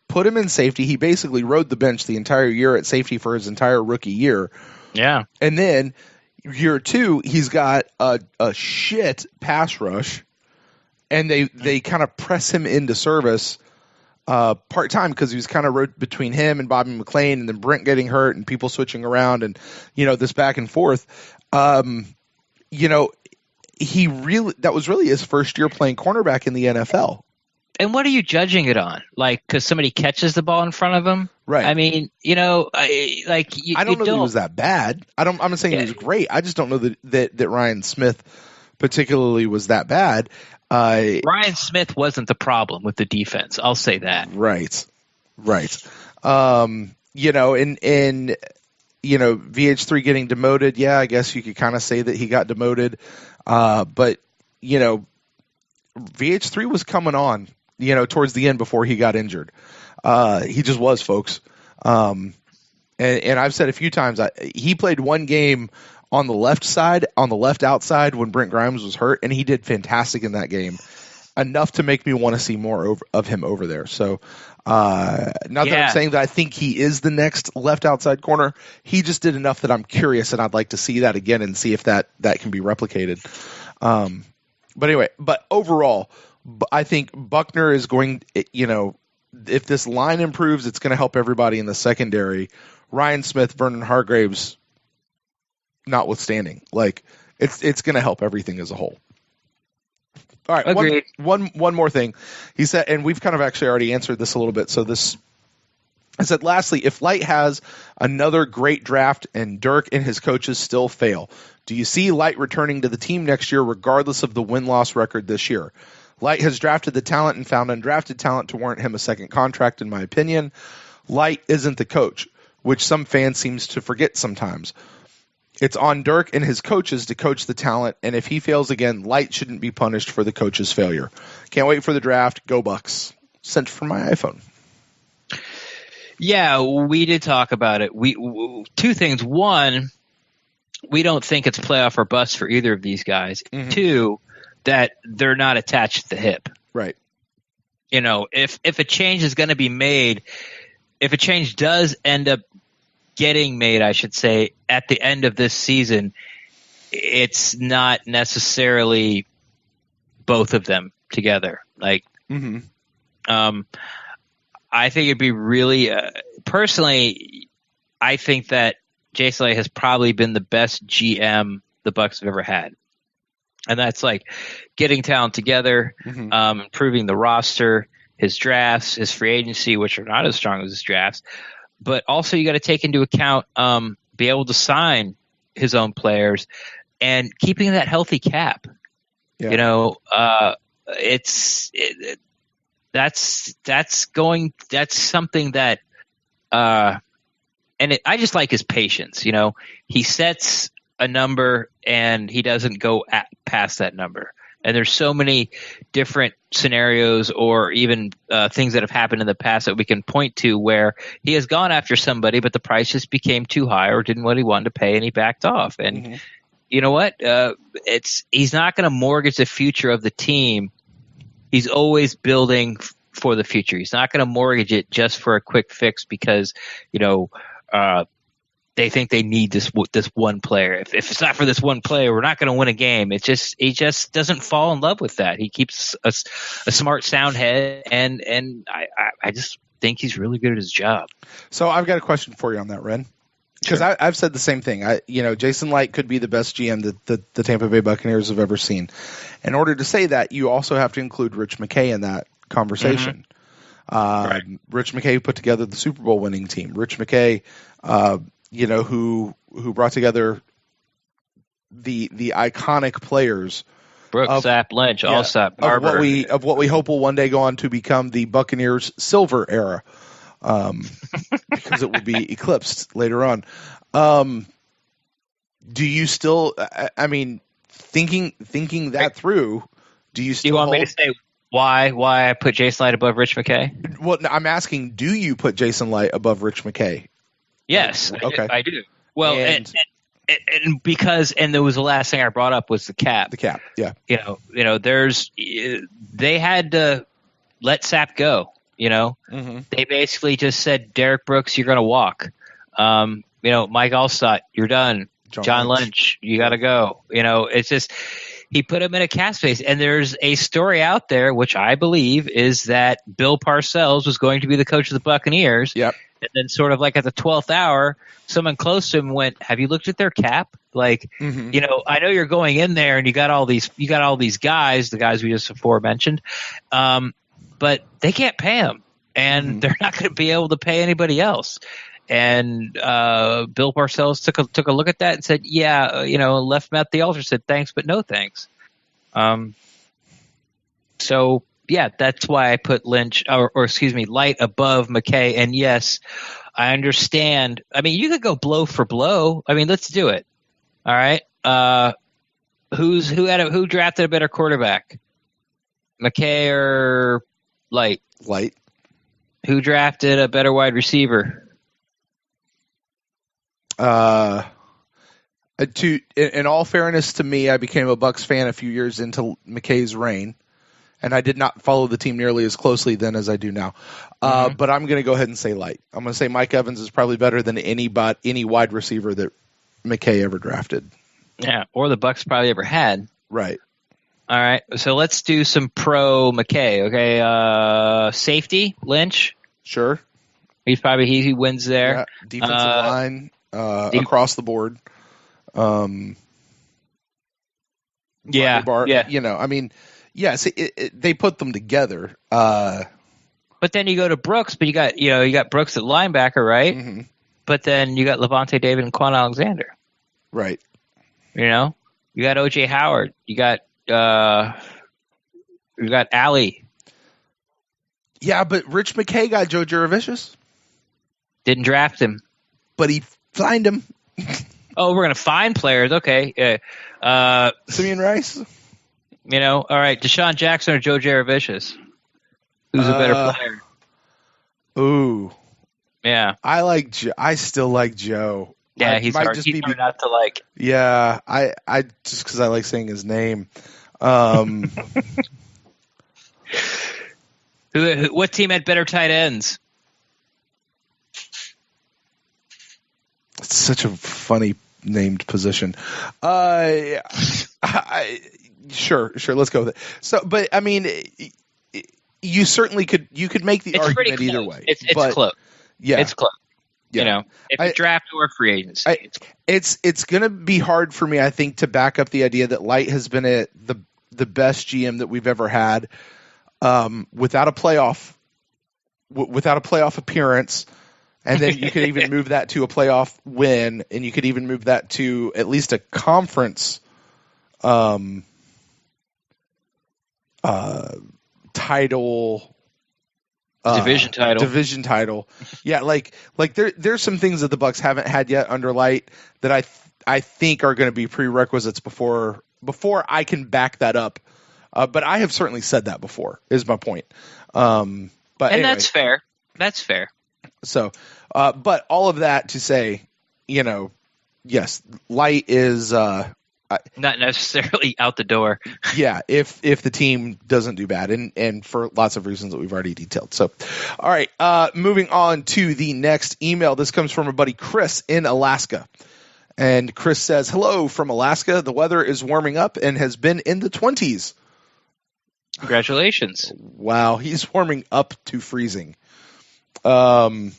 put him in safety. He basically rode the bench the entire year at safety for his entire rookie year. Yeah. And then year 2, he's got a shit pass rush, and they kind of press him into service part-time, because he was kind of between him and Bobby McClain, and then Brent getting hurt and people switching around, and this back and forth. He really, that was really his first year playing cornerback in the NFL. And what are you judging it on? Like, because somebody catches the ball in front of him? Right. I mean, I don't know that he was that bad. I'm not saying he was great. I just don't know that Ryan Smith particularly was that bad. Ryan Smith wasn't the problem with the defense. I'll say that. Right. VH3 getting demoted. Yeah, I guess you could kind of say that he got demoted. But VH3 was coming on, towards the end before he got injured. He just was, folks. And I've said a few times, he played one game on the left side, on the left outside when Brent Grimes was hurt, and he did fantastic in that game, enough to make me want to see more of him over there. So, that I'm saying that I think he is the next left outside corner. He just did enough that I'm curious, and I'd like to see that again and see if that can be replicated. But anyway, overall, I think Buckner is going, if this line improves, it's going to help everybody in the secondary. Ryan Smith, Vernon Hargreaves notwithstanding, it's going to help everything as a whole. All right, one more thing. He said, and we've kind of actually already answered this a little bit. I said, lastly, if Light has another great draft and Dirk and his coaches still fail, do you see Light returning to the team next year regardless of the win-loss record this year? Light has drafted the talent and found undrafted talent to warrant him a second contract, in my opinion. Light isn't the coach, which some fans seems to forget sometimes. It's on Dirk and his coaches to coach the talent, and if he fails again, Light shouldn't be punished for the coach's failure. Can't wait for the draft. Go Bucs. Sent from my iPhone. Yeah, we did talk about it. Two things. One, we don't think it's playoff or bust for either of these guys. Mm-hmm. Two, that they're not attached to the hip. Right. If a change is going to be made, if a change does end up getting made, I should say, at the end of this season, it's not necessarily both of them together. Like, mm-hmm. I think it'd be really personally, I think that Jason Licht has probably been the best GM the Bucs have ever had. And that's like getting talent together, mm-hmm. Improving the roster, his drafts, his free agency, which are not as strong as his drafts. But also you got to take into account be able to sign his own players and keeping that healthy cap. Yeah. That's something that I just like his patience. He sets a number and he doesn't go past that number. And there's so many different scenarios or even things that have happened in the past that we can point to where he has gone after somebody, but the price just became too high or didn't what he wanted to pay, and he backed off. And mm-hmm. You know what? He's not going to mortgage the future of the team. He's always building for the future. He's not going to mortgage it just for a quick fix because they think they need this one player. If it's not for this one player, we're not going to win a game. He just doesn't fall in love with that. He keeps a smart, sound head, and I just think he's really good at his job. So I've got a question for you on that, Ren. Because sure. I've said the same thing. Jason Licht could be the best GM that the Tampa Bay Buccaneers have ever seen. In order to say that, you also have to include Rich McKay in that conversation. Mm-hmm. Right. Rich McKay put together the Super Bowl winning team. Rich McKay, who brought together the iconic players. Brooks, Sapp, Lynch, Allsop, Barber. Of what we hope will one day go on to become the Buccaneers silver era. Because it will be eclipsed later on. Do you still? I mean, thinking that through, do you still? Do you want me to say why I put Jason Licht above Rich McKay? Well, I'm asking, do you put Jason Licht above Rich McKay? Yes, okay, I do. Well, and because there was the last thing I brought up was the cap. The cap, yeah. They had to let Sapp go. Mm-hmm. They basically just said, Derek Brooks, you're going to walk. Mike Allstott, you're done. John Lynch, you got to go. It's just he put him in a cap space. And there's a story out there, which I believe is that Bill Parcells was going to be the coach of the Buccaneers. Yep. And then sort of like at the 12th hour, someone close to him went, have you looked at their cap? Like, mm-hmm. I know you're going in there and you got all these guys, the guys we just aforementioned. But they can't pay him, and mm-hmm. they're not going to be able to pay anybody else. And Bill Parcells took a look at that and said, "Yeah, left him at the altar. Said thanks, but no thanks." So yeah, that's why I put Licht above McKay. And yes, I understand. I mean, you could go blow for blow. I mean, let's do it. All right. Who drafted a better quarterback, McKay or Licht? Licht. Who drafted a better wide receiver? In all fairness to me, I became a Bucs fan a few years into McKay's reign, and I did not follow the team nearly as closely then as I do now. Mm-hmm. But I'm going to go ahead and say Licht. I'm going to say Mike Evans is probably better than any wide receiver that McKay ever drafted. Yeah, or the Bucs probably ever had. Right. All right, so let's do some pro McKay. Okay, safety Lynch. Sure. He's probably he wins there. Yeah. Defensive line across the board. Yeah. I mean, yes, they put them together. But then you go to Brooks, but you got Brooks at linebacker, right? Mm-hmm. But then you got Levante David and Quan Alexander. Right. You got O.J. Howard. You got Alley. Yeah, but Rich McKay got Joe Juravicius. Didn't draft him. But he signed him. Oh, we're going to find players. Okay. Simeon Rice. All right. Deshaun Jackson or Joe Juravicius? Who's a better player? Ooh. Yeah. I still like Joe. Yeah, he's hard not to like. Yeah, I just because I like saying his name. What team had better tight ends? It's such a funny named position. Sure, let's go with it. So, but I mean, you certainly could make the argument either way. It's close. Yeah, it's close. Yeah. You know, if you draft or free agency, it's going to be hard for me, I think, to back up the idea that Licht has been the best GM that we've ever had, without a playoff appearance, and then you could even move that to a playoff win, and you could even move that to at least a conference title. Division title. Yeah, like there's some things that the Bucs haven't had yet under Licht that I think are going to be prerequisites before I can back that up. But I have certainly said that before, is my point. But anyway, that's fair. That's fair. So, but all of that to say, yes, Licht is not necessarily out the door. Yeah, if the team doesn't do bad, and for lots of reasons that we've already detailed. So, all right, moving on to the next email. This comes from our buddy Chris in Alaska. And Chris says, hello from Alaska. The weather is warming up and has been in the 20s. Congratulations. Wow, he's warming up to freezing. He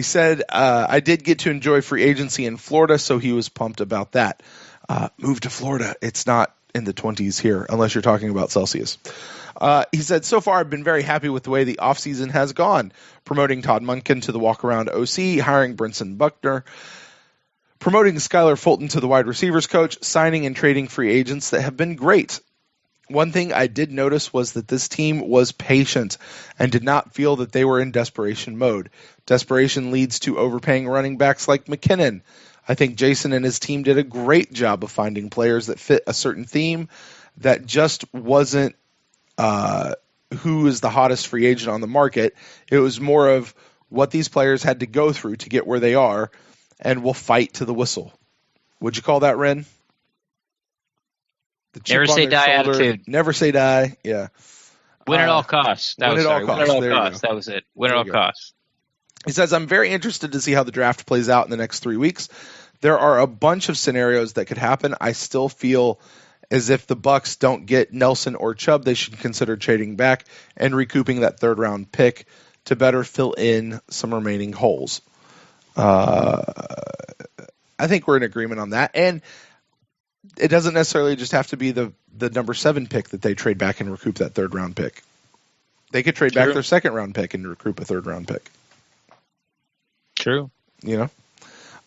said, I did get to enjoy free agency in Florida, so he was pumped about that. Move to Florida. It's not in the 20s here, unless you're talking about Celsius. He said, so far I've been very happy with the way the offseason has gone, promoting Todd Monken to the walk-around OC, hiring Brinson Buckner, promoting Skylar Fulton to the wide receivers coach, signing and trading free agents that have been great. One thing I did notice was that this team was patient and did not feel that they were in desperation mode. Desperation leads to overpaying running backs like McKinnon. I think Jason and his team did a great job of finding players that fit a certain theme that just wasn't who is the hottest free agent on the market. It was more of what these players had to go through to get where they are, and will fight to the whistle. Would you call that, Ren? Never say die attitude. Never say die. Yeah. Win at all costs. Win at all costs. That was it. Win at all costs. He says, I'm very interested to see how the draft plays out in the next 3 weeks. There are a bunch of scenarios that could happen. I still feel as if the Bucs don't get Nelson or Chubb, they should consider trading back and recouping that third-round pick to better fill in some remaining holes. I think we're in agreement on that. And it doesn't necessarily just have to be the number 7 pick that they trade back and recoup that third-round pick. They could trade back their second-round pick and recoup a third-round pick. True.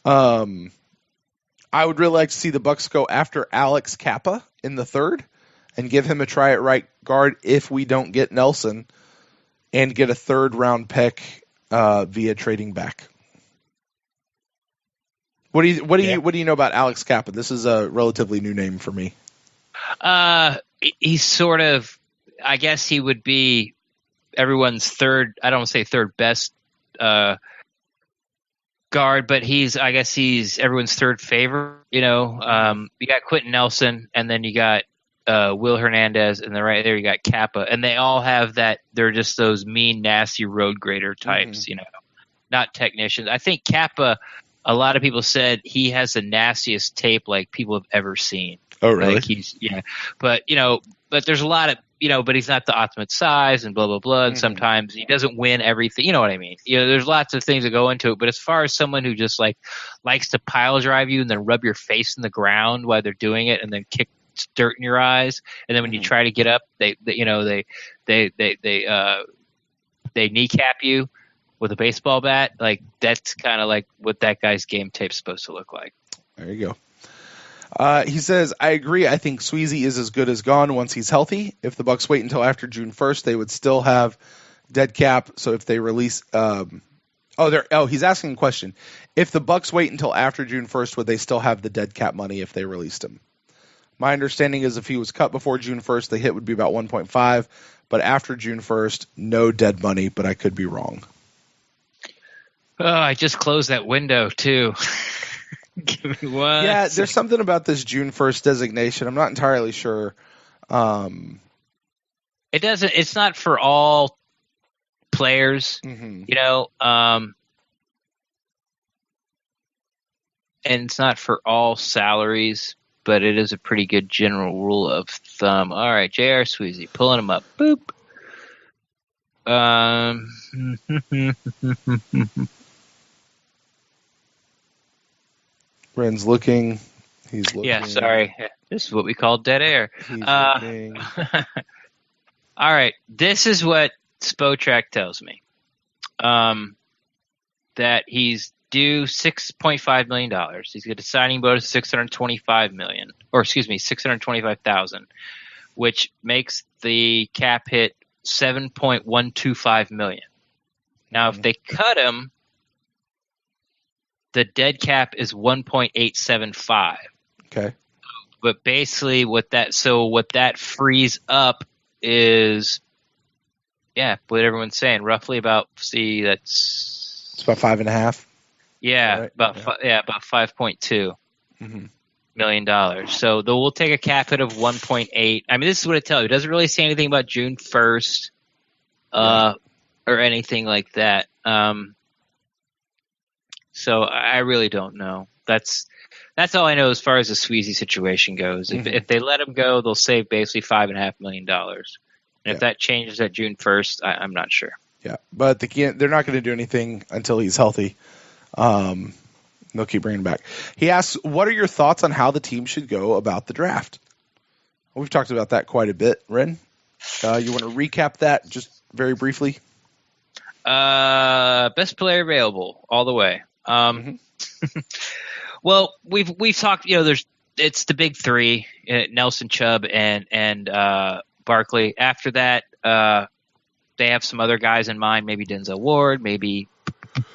I would really like to see the Bucs go after Alex Kappa in the third and give him a try at right guard if we don't get Nelson, and get a third-round pick via trading back. What do you know about Alex Kappa? This is a relatively new name for me. He's sort of, I guess he would be everyone's third. I don't want to say third best guard, but he's everyone's third favorite. You got Quentin Nelson, and then you got Will Hernandez, and then right there you got Kappa, and they all have that. They're just those mean, nasty road grader types. Not technicians. I think Kappa. A lot of people said he has the nastiest tape like people have ever seen. Oh, really? But there's a lot of but he's not the ultimate size and blah blah blah. And sometimes he doesn't win everything. You know what I mean? There's lots of things that go into it. But as far as someone who just likes to pile drive you and then rub your face in the ground while they're doing it, and then kick dirt in your eyes, and then when you try to get up, they kneecap you with a baseball bat. That's kind of like what that guy's game tape's supposed to look like. There you go. He says, I agree. I think Sweezy is as good as gone once he's healthy. If the Bucs wait until after June 1st, they would still have dead cap. So if they release, he's asking a question. If the Bucs wait until after June 1st, would they still have the dead cap money if they released him? My understanding is if he was cut before June 1st, the hit would be about 1.5, but after June 1st, no dead money, but I could be wrong. Oh, I just closed that window too. Give me one. Yeah, there's something about this June 1st designation. I'm not entirely sure. It doesn't. It's not for all players, mhm. And it's not for all salaries, but it is a pretty good general rule of thumb. All right, J.R. Sweezy, pulling him up. Boop. Ren's looking. He's looking. Yeah, sorry. This is what we call dead air. He's looking. All right, this is what Spotrac tells me. That he's due $6.5 million. He's got a signing bonus of $625,000, which makes the cap hit $7.125 million. Now, if they cut him, the dead cap is $1.875. Okay. But basically, what that frees up is, what everyone's saying, roughly about It's about 5.5. Yeah, right? about $5.2 million. So we'll take a cap hit of 1.8. I mean, this is what it tells you. It doesn't really say anything about June 1st or anything like that. So I really don't know. That's all I know as far as the Sweezy situation goes. If they let him go, they'll save basically $5.5 million. And if that changes at June 1st, I'm not sure. Yeah, but they're not going to do anything until he's healthy. They'll keep bringing him back. He asks, what are your thoughts on how the team should go about the draft? We've talked about that quite a bit. Ren, you want to recap that just very briefly? Best player available all the way. Well, we've talked. It's the big three: Nelson, Chubb, and Barkley. After that, they have some other guys in mind. Maybe Denzel Ward. Maybe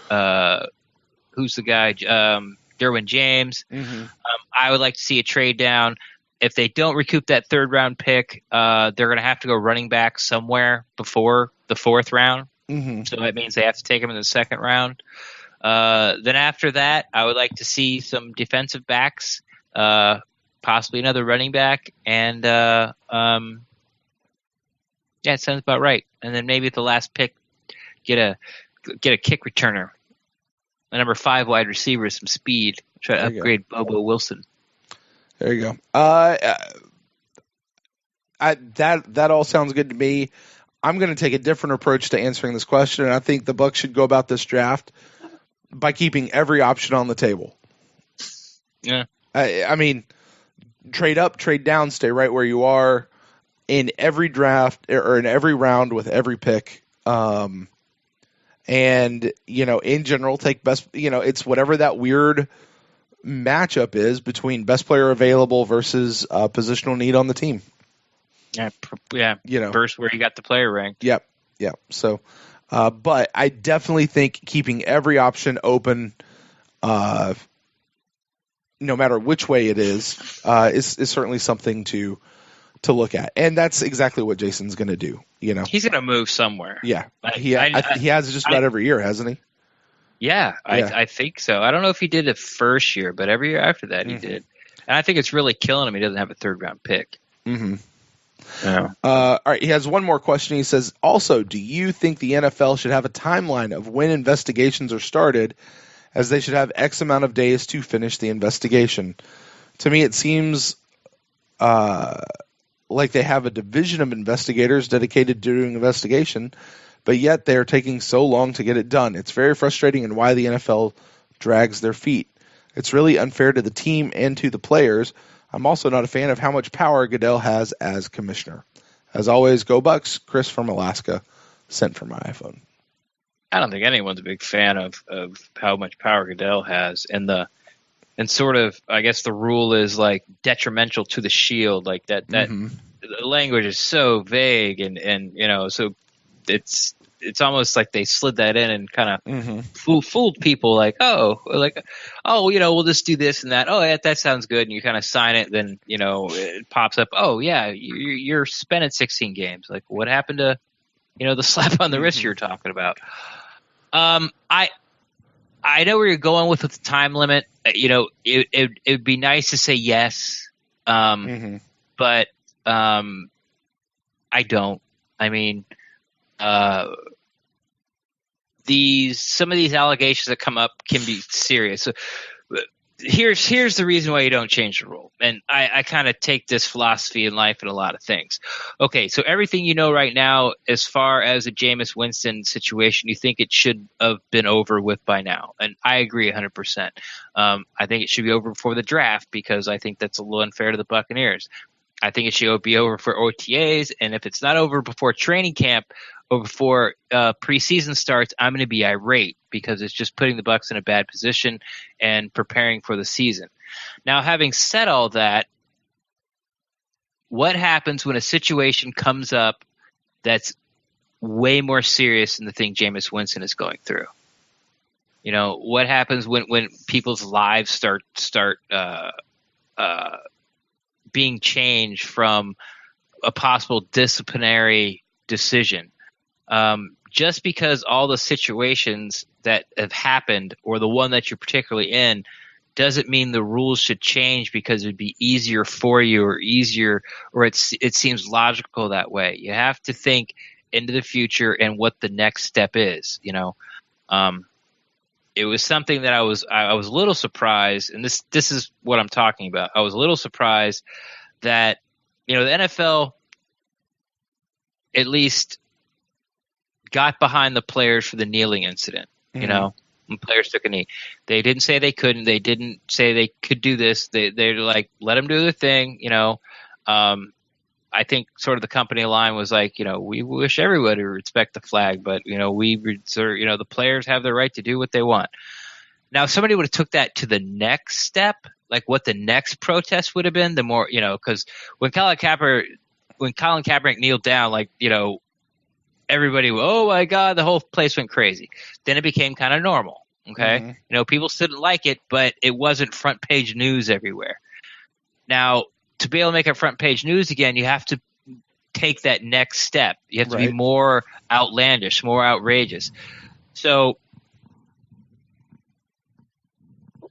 who's the guy? Derwin James. I would like to see a trade down. If they don't recoup that third round pick, they're going to have to go running back somewhere before the fourth round. So that means they have to take him in the second round. Then after that, I would like to see some defensive backs, possibly another running back, and it sounds about right. And then maybe at the last pick, get a kick returner, a number 5 wide receiver, some speed. Try to upgrade Bobo Wilson. There you go. That all sounds good to me. I'm going to take a different approach to answering this question, and I think the Bucs should go about this draft by keeping every option on the table. Yeah. I mean, trade up, trade down, stay right where you are in every draft or in every round with every pick. And, in general, take best, it's whatever that weird matchup is between best player available versus positional need on the team. Yeah. First where you got the player ranked. Yep. So, but I definitely think keeping every option open, no matter which way it is certainly something to look at, and that's exactly what Jason's going to do. He's going to move somewhere. Yeah, he has just about every year, hasn't he? Yeah, I think so. I don't know if he did it first year, but every year after that he did, and I think it's really killing him. He doesn't have a third round pick. Yeah. All right, he has one more question. He says, also, do you think the NFL should have a timeline of when investigations are started, as they should have X amount of days to finish the investigation? To me, it seems like they have a division of investigators dedicated to doing investigation, but yet they are taking so long to get it done. It's very frustrating, and why the NFL drags their feet. It's really unfair to the team and to the players. I'm also not a fan of how much power Goodell has as commissioner. As always, go Bucs. Chris from Alaska, sent from my iPhone. I don't think anyone's a big fan of how much power Goodell has, and sort of, I guess the rule is like detrimental to the shield, like that. The language is so vague, and so it's almost like they slid that in and kind of fooled people, like, we'll just do this and that. Oh, yeah, that sounds good. And you kind of sign it. Then, it pops up. Oh, yeah, you're spending 16 games. Like, what happened to, the slap on the wrist you're talking about? I know where you're going with the time limit. It would be nice to say yes, but I don't. I mean, some of these allegations that come up can be serious. So here's the reason why you don't change the rule. And I kind of take this philosophy in life and a lot of things. Okay, so everything you know right now as far as the Jameis Winston situation, you think it should have been over with by now. And I agree 100%. I think it should be over before the draft because I think that's a little unfair to the Buccaneers. I think it should be over for OTAs, and if it's not over before training camp or before preseason starts, I'm going to be irate because it's just putting the Bucs in a bad position and preparing for the season. Now, having said all that, what happens when a situation comes up that's way more serious than the thing Jameis Winston is going through? What happens when people's lives start being changed from a possible disciplinary decision? Just because all the situations that have happened or the one that you're particularly in doesn't mean the rules should change because it would be easier for you or it seems logical that way. You have to think into the future and what the next step is. It was something that I was a little surprised, and this is what I'm talking about. I was a little surprised that the NFL at least got behind the players for the kneeling incident. When players took a knee, they didn't say they couldn't. They didn't say they could do this. They're like, let them do their thing. I think sort of the company line was like, we wish everybody would respect the flag, but the players have the right to do what they want. Now, if somebody would have took that to the next step, like what the next protest would have been, the more because when Colin Kaepernick kneeled down, everybody, oh my God, the whole place went crazy. Then it became kind of normal. Okay, people still didn't like it, but it wasn't front page news everywhere. Now, to be able to make it front page news again, you have to take that next step. You have to be more outlandish, more outrageous. So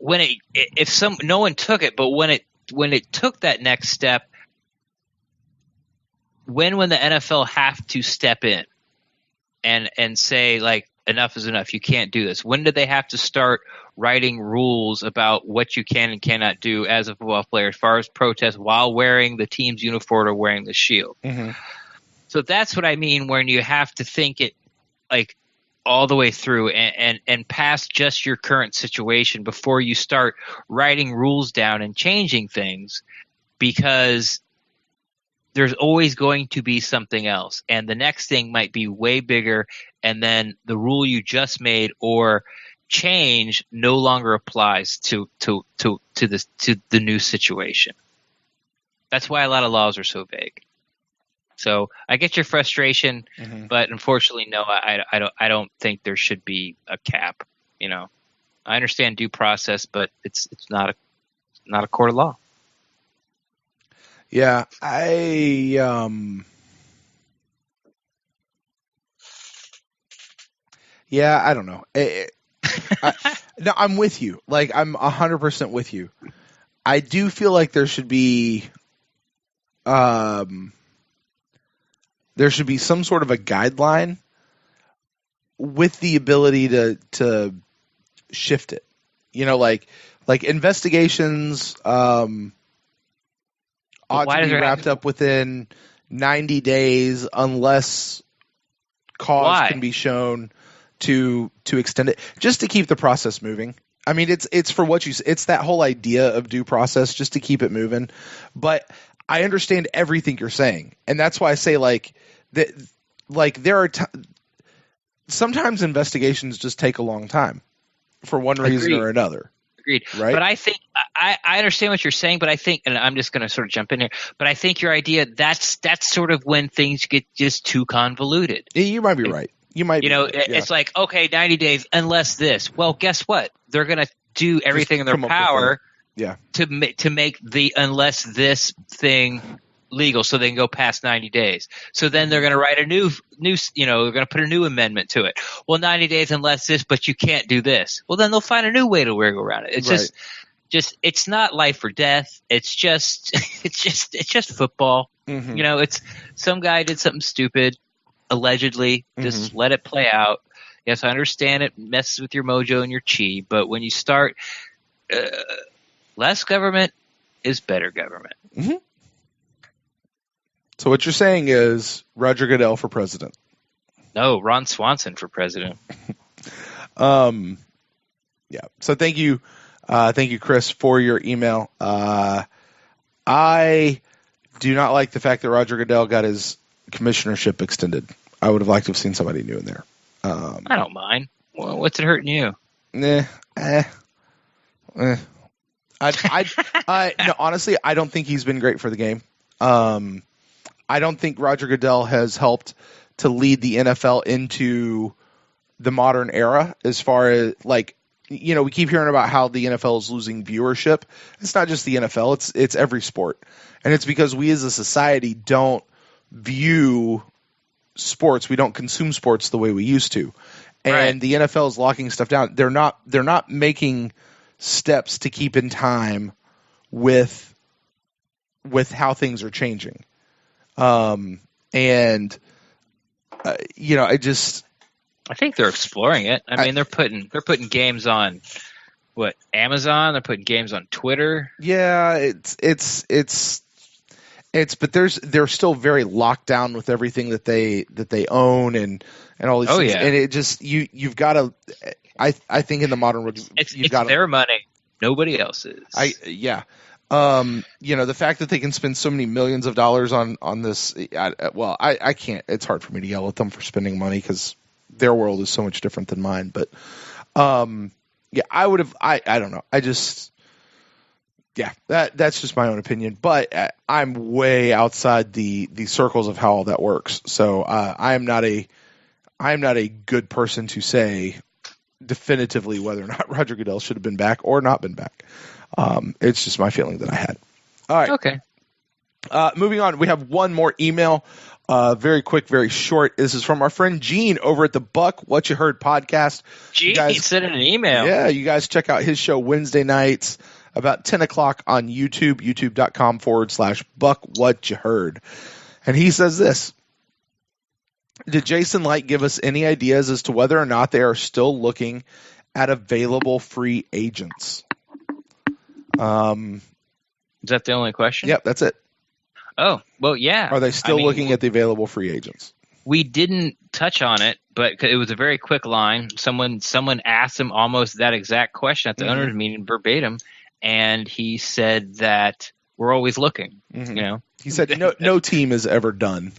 no one took it, but when it took that next step, when the NFL have to step in and say like, enough is enough, you can't do this. When did they have to start writing rules about what you can and cannot do as a football player as far as protest while wearing the team's uniform or wearing the shield? So that's what I mean when you have to think it like all the way through and past just your current situation before you start writing rules down and changing things, because there's always going to be something else, and the next thing might be way bigger, and then the rule you just made or change no longer applies to the new situation. That's why a lot of laws are so vague. So I get your frustration, but unfortunately, no, I don't think there should be a cap. I understand due process, but it's not a court of law. Yeah, I don't know. No, I'm with you. Like, I'm 100% with you. I do feel like there should be some sort of a guideline with the ability to shift it. Like investigations ought to be wrapped up within 90 days unless cause can be shown to extend it, just to keep the process moving. I mean, it's for what it's that whole idea of due process, just to keep it moving. But I understand everything you're saying, and that's why I say like that. Like there are sometimes investigations just take a long time for one reason or another. Agreed. Right? But I think I understand what you're saying, but I think, and I'm just going to sort of jump in here, but I think your idea that's sort of when things get just too convoluted. You might be right. You might, it's like, okay, 90 days, unless this. Well, guess what? They're going to do everything in their power to make the unless this thing legal, so they can go past 90 days. So then they're going to write a new, they're going to put a new amendment to it. Well, 90 days unless this, but you can't do this. Well, then they'll find a new way to wiggle around it. It's Right. just it's not life or death. It's just football. Mm-hmm. It's some guy did something stupid, allegedly. Just let it play out. Yes, I understand it messes with your mojo and your chi, but when you start, less government is better government. Mm-hmm. So what you're saying is Roger Goodell for president? No, Ron Swanson for president. Yeah. So thank you, Chris, for your email. I do not like the fact that Roger Goodell got his commissionership extended. I would have liked to have seen somebody new in there. I don't mind. Well, what's it hurting you? No, honestly, I don't think he's been great for the game. I don't think Roger Goodell has helped to lead the NFL into the modern era as far as, like, we keep hearing about how the NFL is losing viewership. It's not just the NFL, it's every sport. And it's because we as a society don't view sports, we don't consume sports the way we used to. And right. The NFL is locking stuff down. They're not making steps to keep in time with how things are changing. I think they're exploring it. I mean, they're putting games on Amazon. They're putting games on Twitter. Yeah, but they're still very locked down with everything that they own and all these things. Yeah. And it just you've got to. I think in the modern world, it's their money, nobody else's. The fact that they can spend so many millions of dollars on this, I can't. It's hard for me to yell at them for spending money because their world is so much different than mine. But, I would have. I don't know. That's just my own opinion. But I'm way outside the circles of how all that works. So I am not a good person to say definitively whether or not Roger Goodell should have been back or not been back. It's just my feeling that I had. All right. Okay. Moving on, we have one more email. Very quick, very short. This is from our friend Gene over at the Buck What You Heard podcast. Gene sent an email. Yeah, you guys check out his show Wednesday nights about 10 o'clock on YouTube, youtube.com/Buck What You Heard. And he says this. Did Jason Licht give us any ideas as to whether or not they are still looking at available free agents? Is that the only question? Yep, that's it. Oh, well, yeah. Are they still looking at the available free agents? We didn't touch on it, but it was a very quick line. Someone asked him almost that exact question at the owners meeting verbatim, and he said that we're always looking. He said no team is ever done.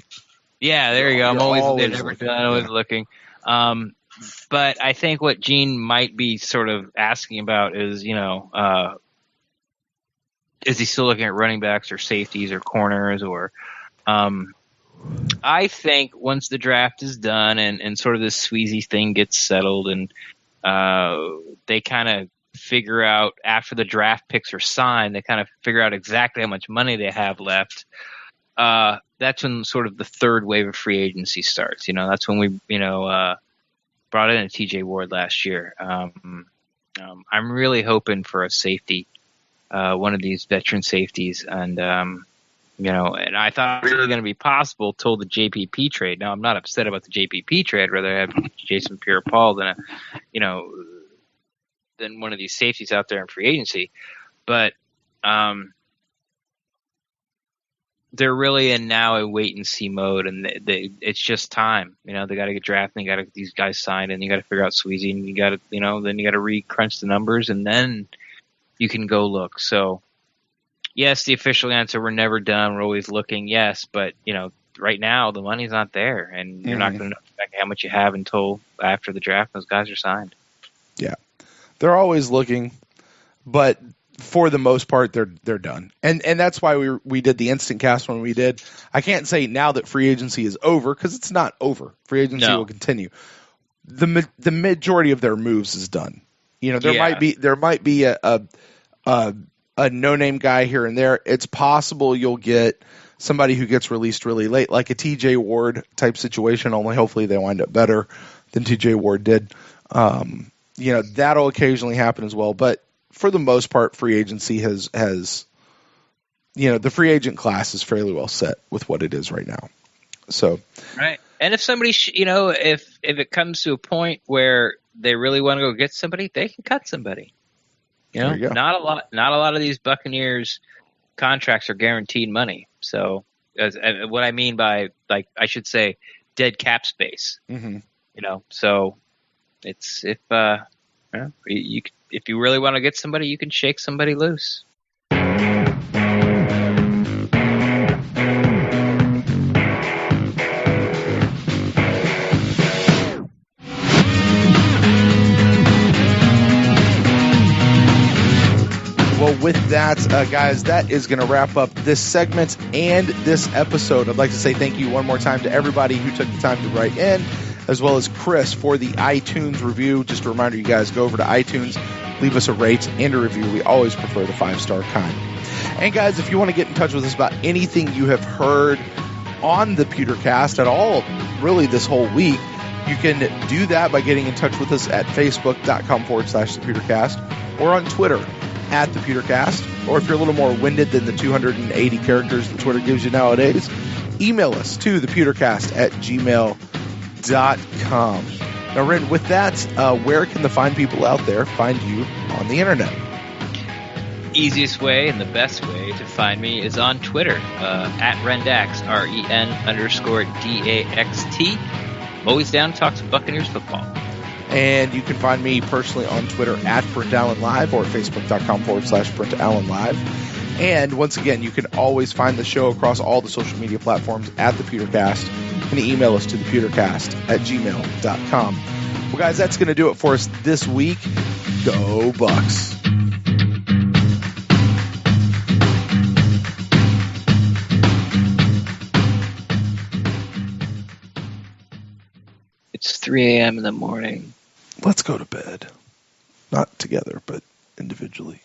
Yeah, there you go. I'm always looking. Looking. But I think what Gene might be sort of asking about is, is he still looking at running backs or safeties or corners or I think once the draft is done and sort of this Sweezy thing gets settled and they kind of figure out after the draft picks are signed, they kind of figure out exactly how much money they have left. That's when sort of the third wave of free agency starts. That's when we, brought in a TJ Ward last year. I'm really hoping for a safety, one of these veteran safeties. And, and I thought it was really going to be possible till the JPP trade. Now, I'm not upset about the JPP trade. I'd rather have Jason Pierre-Paul than than one of these safeties out there in free agency. But, they're really in now a wait and see mode, and it's just time. They got to get drafted, and you got to get these guys signed, and you got to figure out Sweezy, and you got to, then you got to re-crunch the numbers, and then you can go look. So, yes, the official answer: we're never done. We're always looking. Yes, but right now the money's not there, and you're not going to know exactly how much you have until after the draft. Those guys are signed. Yeah, they're always looking, but for the most part, they're done, and that's why we did the instant cast when we did. I can't say now that free agency is over because it's not over. Free agency will continue. The majority of their moves is done. There might be a no name guy here and there. It's possible you'll get somebody who gets released really late, like a TJ Ward type situation, only hopefully they wind up better than TJ Ward did. That'll occasionally happen as well. But for the most part, free agency has the free agent class is fairly well set with what it is right now. So, right. And if somebody, if it comes to a point where they really want to go get somebody, they can cut somebody. There you go. Not a lot of these Buccaneers contracts are guaranteed money. So, what I mean by, like, I should say, dead cap space. Mm-hmm. So it's if you really want to get somebody, you can shake somebody loose. Well, with that, guys, that is going to wrap up this segment and this episode. I'd like to say thank you one more time to everybody who took the time to write in, as well as Chris for the iTunes review. Just a reminder, you guys, go over to iTunes, leave us a rate and a review. We always prefer the 5-star kind. And, guys, if you want to get in touch with us about anything you have heard on the PewterCast at all, really this whole week, you can do that by getting in touch with us at facebook.com/ThePewterCast or on Twitter at ThePewterCast, or if you're a little more winded than the 280 characters that Twitter gives you nowadays, email us to ThePewterCast@gmail.com. Now, Ren, with that, where can the fine people out there find you on the internet? Easiest way and the best way to find me is on Twitter, at Rendax, REN_DAXT. I'm always down to talk some Buccaneers football. And you can find me personally on Twitter at BrentAllenLive or Facebook.com/BrentAllenLive. And once again, you can always find the show across all the social media platforms at The Pewtercast. And email us to ThePewterCast@gmail.com. Well, guys, that's going to do it for us this week. Go Bucs! It's 3 a.m. in the morning. Let's go to bed. Not together, but individually.